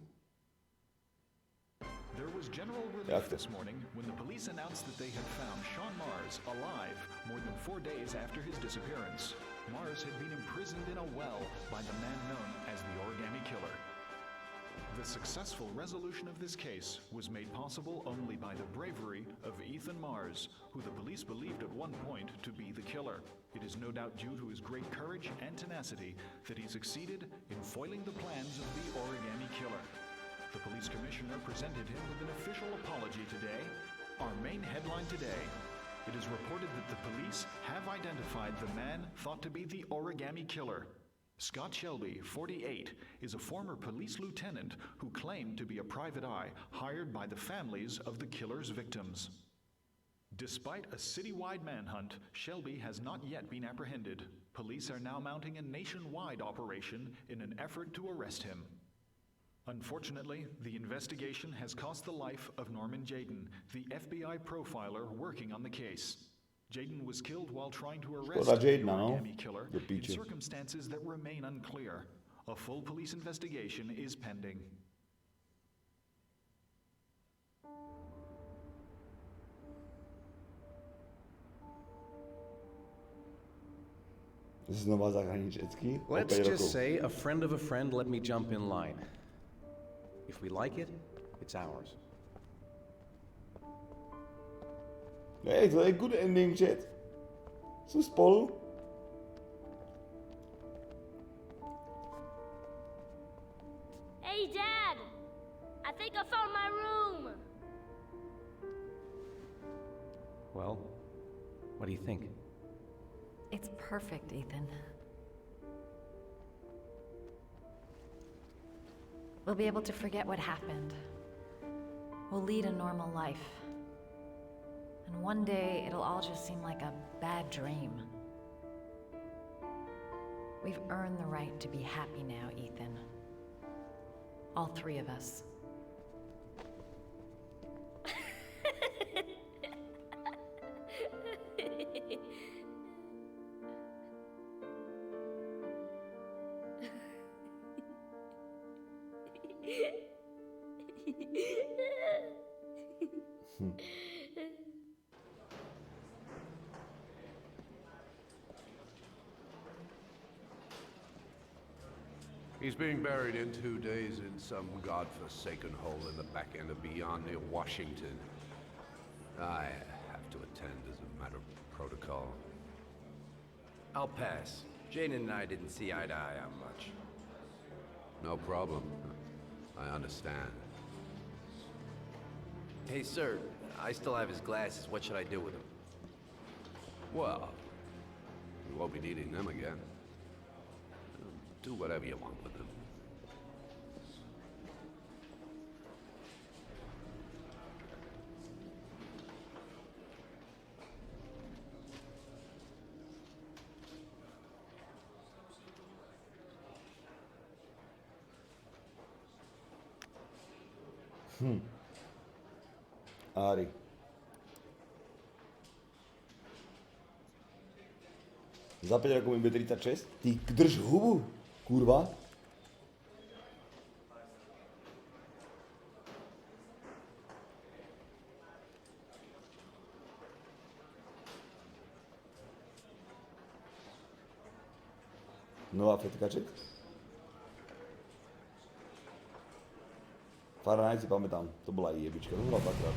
There was general relief this morning when the police announced that they had found Sean Mars alive more than 4 days after his disappearance. Mars had been imprisoned in a well by the man known as the Origami Killer. The successful resolution of this case was made possible only by the bravery of Ethan Mars, who the police believed at one point to be the killer. It is no doubt due to his great courage and tenacity that he succeeded in foiling the plans of the Origami Killer. The police commissioner presented him with an official apology today. Our main headline today: it is reported that the police have identified the man thought to be the Origami Killer. Scott Shelby, 48, is a former police lieutenant who claimed to be a private eye hired by the families of the killer's victims. Despite a citywide manhunt, Shelby has not yet been apprehended. Police are now mounting a nationwide operation in an effort to arrest him. Unfortunately, the investigation has cost the life of Norman Jayden, the FBI profiler working on the case. Jayden was killed while trying to arrest the Origami Killer in circumstances that remain unclear. A full police investigation is pending. Znova zachránit vždycky. Let's just say a friend of a friend let me jump in line. If we like it, it's ours. Hej, to je good ending, chat. Jsou spolu. Hey, Dad! I think I found my room! Well, what do you think? It's perfect, Ethan. We'll be able to forget what happened. We'll lead a normal life. And one day, it'll all just seem like a bad dream. We've earned the right to be happy now, Ethan. All three of us. He's being buried in 2 days in some godforsaken hole in the back end of beyond near Washington. I have to attend as a matter of protocol. I'll pass. Jayden and I didn't see eye to eye on much. No problem. I understand. Hey, sir, I still have his glasses. What should I do with them? Well, you won't be needing them again. Do whatever you want with them. Ari. Za 5 rokov mi bude 36? Ty drž hubu, kurva. Nová fetkaček? Fahrenheit si pamätám, to bola jebička, to bola dvakrát.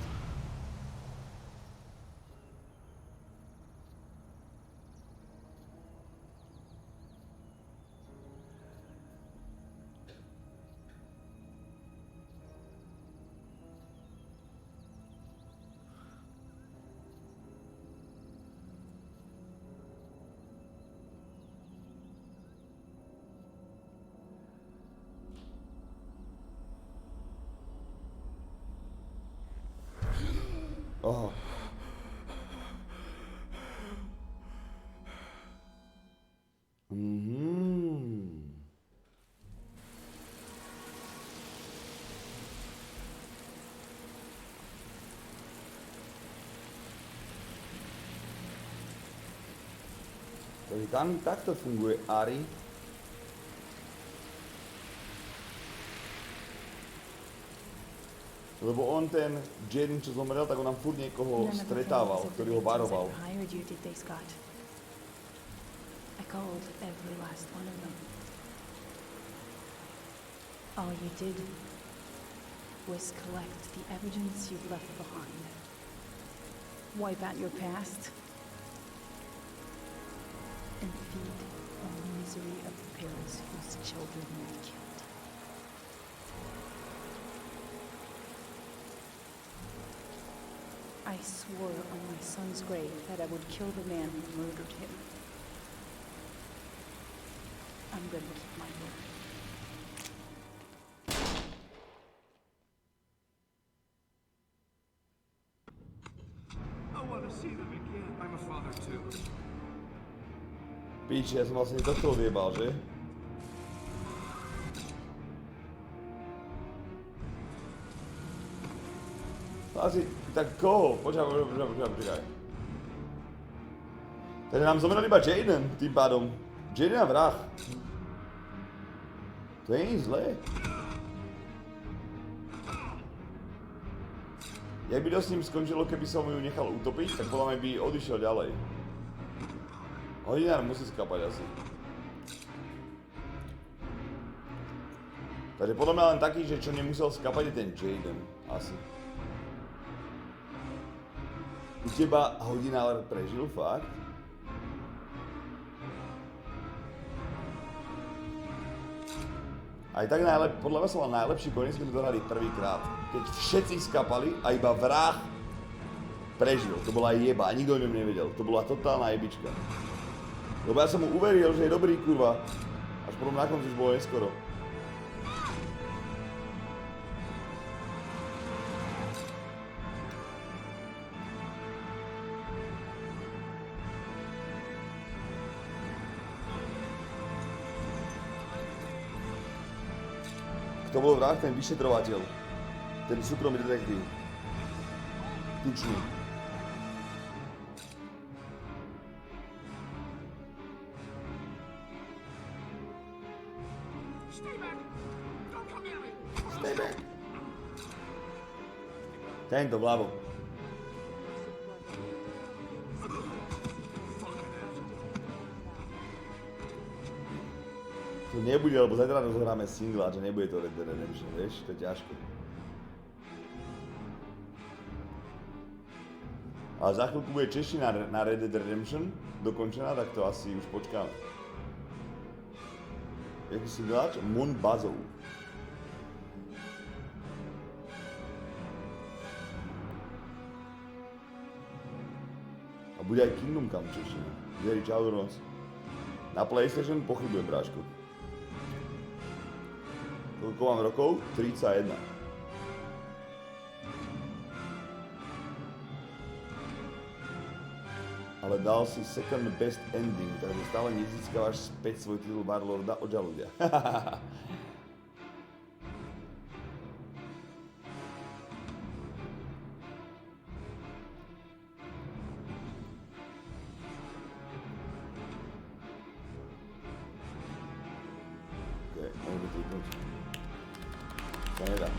Oh. Takže tam takto funguje Ari. Lebo on ten Jayden, čo zomrel, tak on nám furt niekoho stretával, ktorý ho varoval. Hired you, did they, Scott? I called every last one of them. All you did was collect the evidence you've left behind. Wipe out your past. And feed on the misery of the parents whose children you killed. I swore on my son's grave that I would kill the man who murdered him. I'm gonna keep my word. I want to see them again. I'm a father too. Píči, ja som vlastne tohto odjebal, že? Asi, tak koho? Počkaj. Takže nám zomrel iba Jaden, tým pádom. Jaden a vrah. To je nic zlé. Jak by to s ním skončilo, keby som ju nechal utopiť, tak podľa mňa by odišiel ďalej. Hodinár musí skapať asi. Takže podľa mňa len taký, že čo nemusel skapať je ten Jaden. Asi. U teba hodinár prežil, fakt? Aj tak podľa mňa som mal najlepší koniec, keď to hrali prvýkrát. Keď všetci skapali a iba vrah prežil. To bola jeba a nikto o ňom nevedel. To bola totálna jebička. Lebo ja som mu uveril, že je dobrý, kurva. Až potom na konci už bolo neskoro. Kto bol vrah? Ten vyšetrovateľ. Ten súkromný detektív. Tučný. Stay back. Tento vľavo. To nebude, lebo zajtra rozohráme singla, že nebude to Red Dead Redemption, vieš? To je ťažké. Ale za chvíľku bude čeština na Red Dead Redemption dokončená, tak to asi už počkáme. Jaký singláč? Mon Bazov. A bude aj Kingdom Come čeština. Jerry, čau do noc. Na PlayStation pochybujem, bráško. Koľko mám rokov? 31. Ale dal si second best ending, takže stále nezískavaš späť svoj titul Warlorda od žalúdia. OK, môžeme kliknúť. To nedá.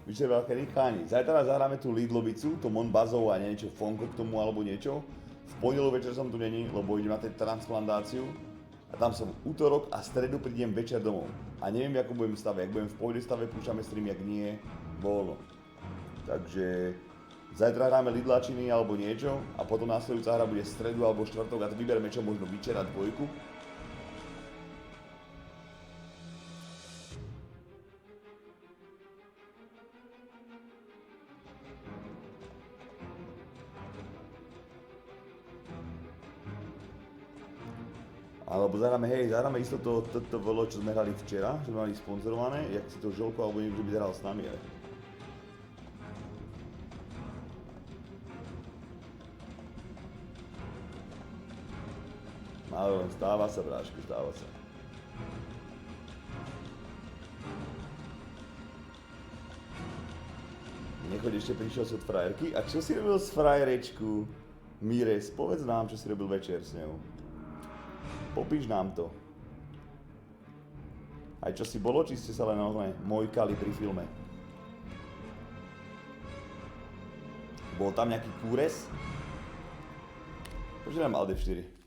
Vyčerval kedy cháni. Zajtra zahráme tú Lidlovicu, to Monbazov a niečo Fonko k tomu alebo niečo. V pondelok večer som tu není, lebo idem na tej transplantáciu. A tam som útorok a stredu prídem večer domov. A neviem, ako budem v stave. Ak budem v pohode stave, púšťame stream, jak nie, voľno. Takže zajtra hráme Lidlačiny alebo niečo a potom následujúca hra bude stredu alebo štvrtok a to vybereme čo možno vyčerať dvojku. Alebo zahráme isto to volo, čo sme hrali včera, že sme mali sponzorované, jak si to Žolko alebo niekto by hral s nami aj. Ale stáva sa, brášku, stáva sa. Nechoď, ešte prišiel si od frajerky. A čo si robil s frajerečku? Mires, povedz nám, čo si robil večer s ňou. Popíš nám to. Aj čo si bolo, či ste sa len mojkali pri filme? Bol tam nejaký kúres? Takže dám Alt F4.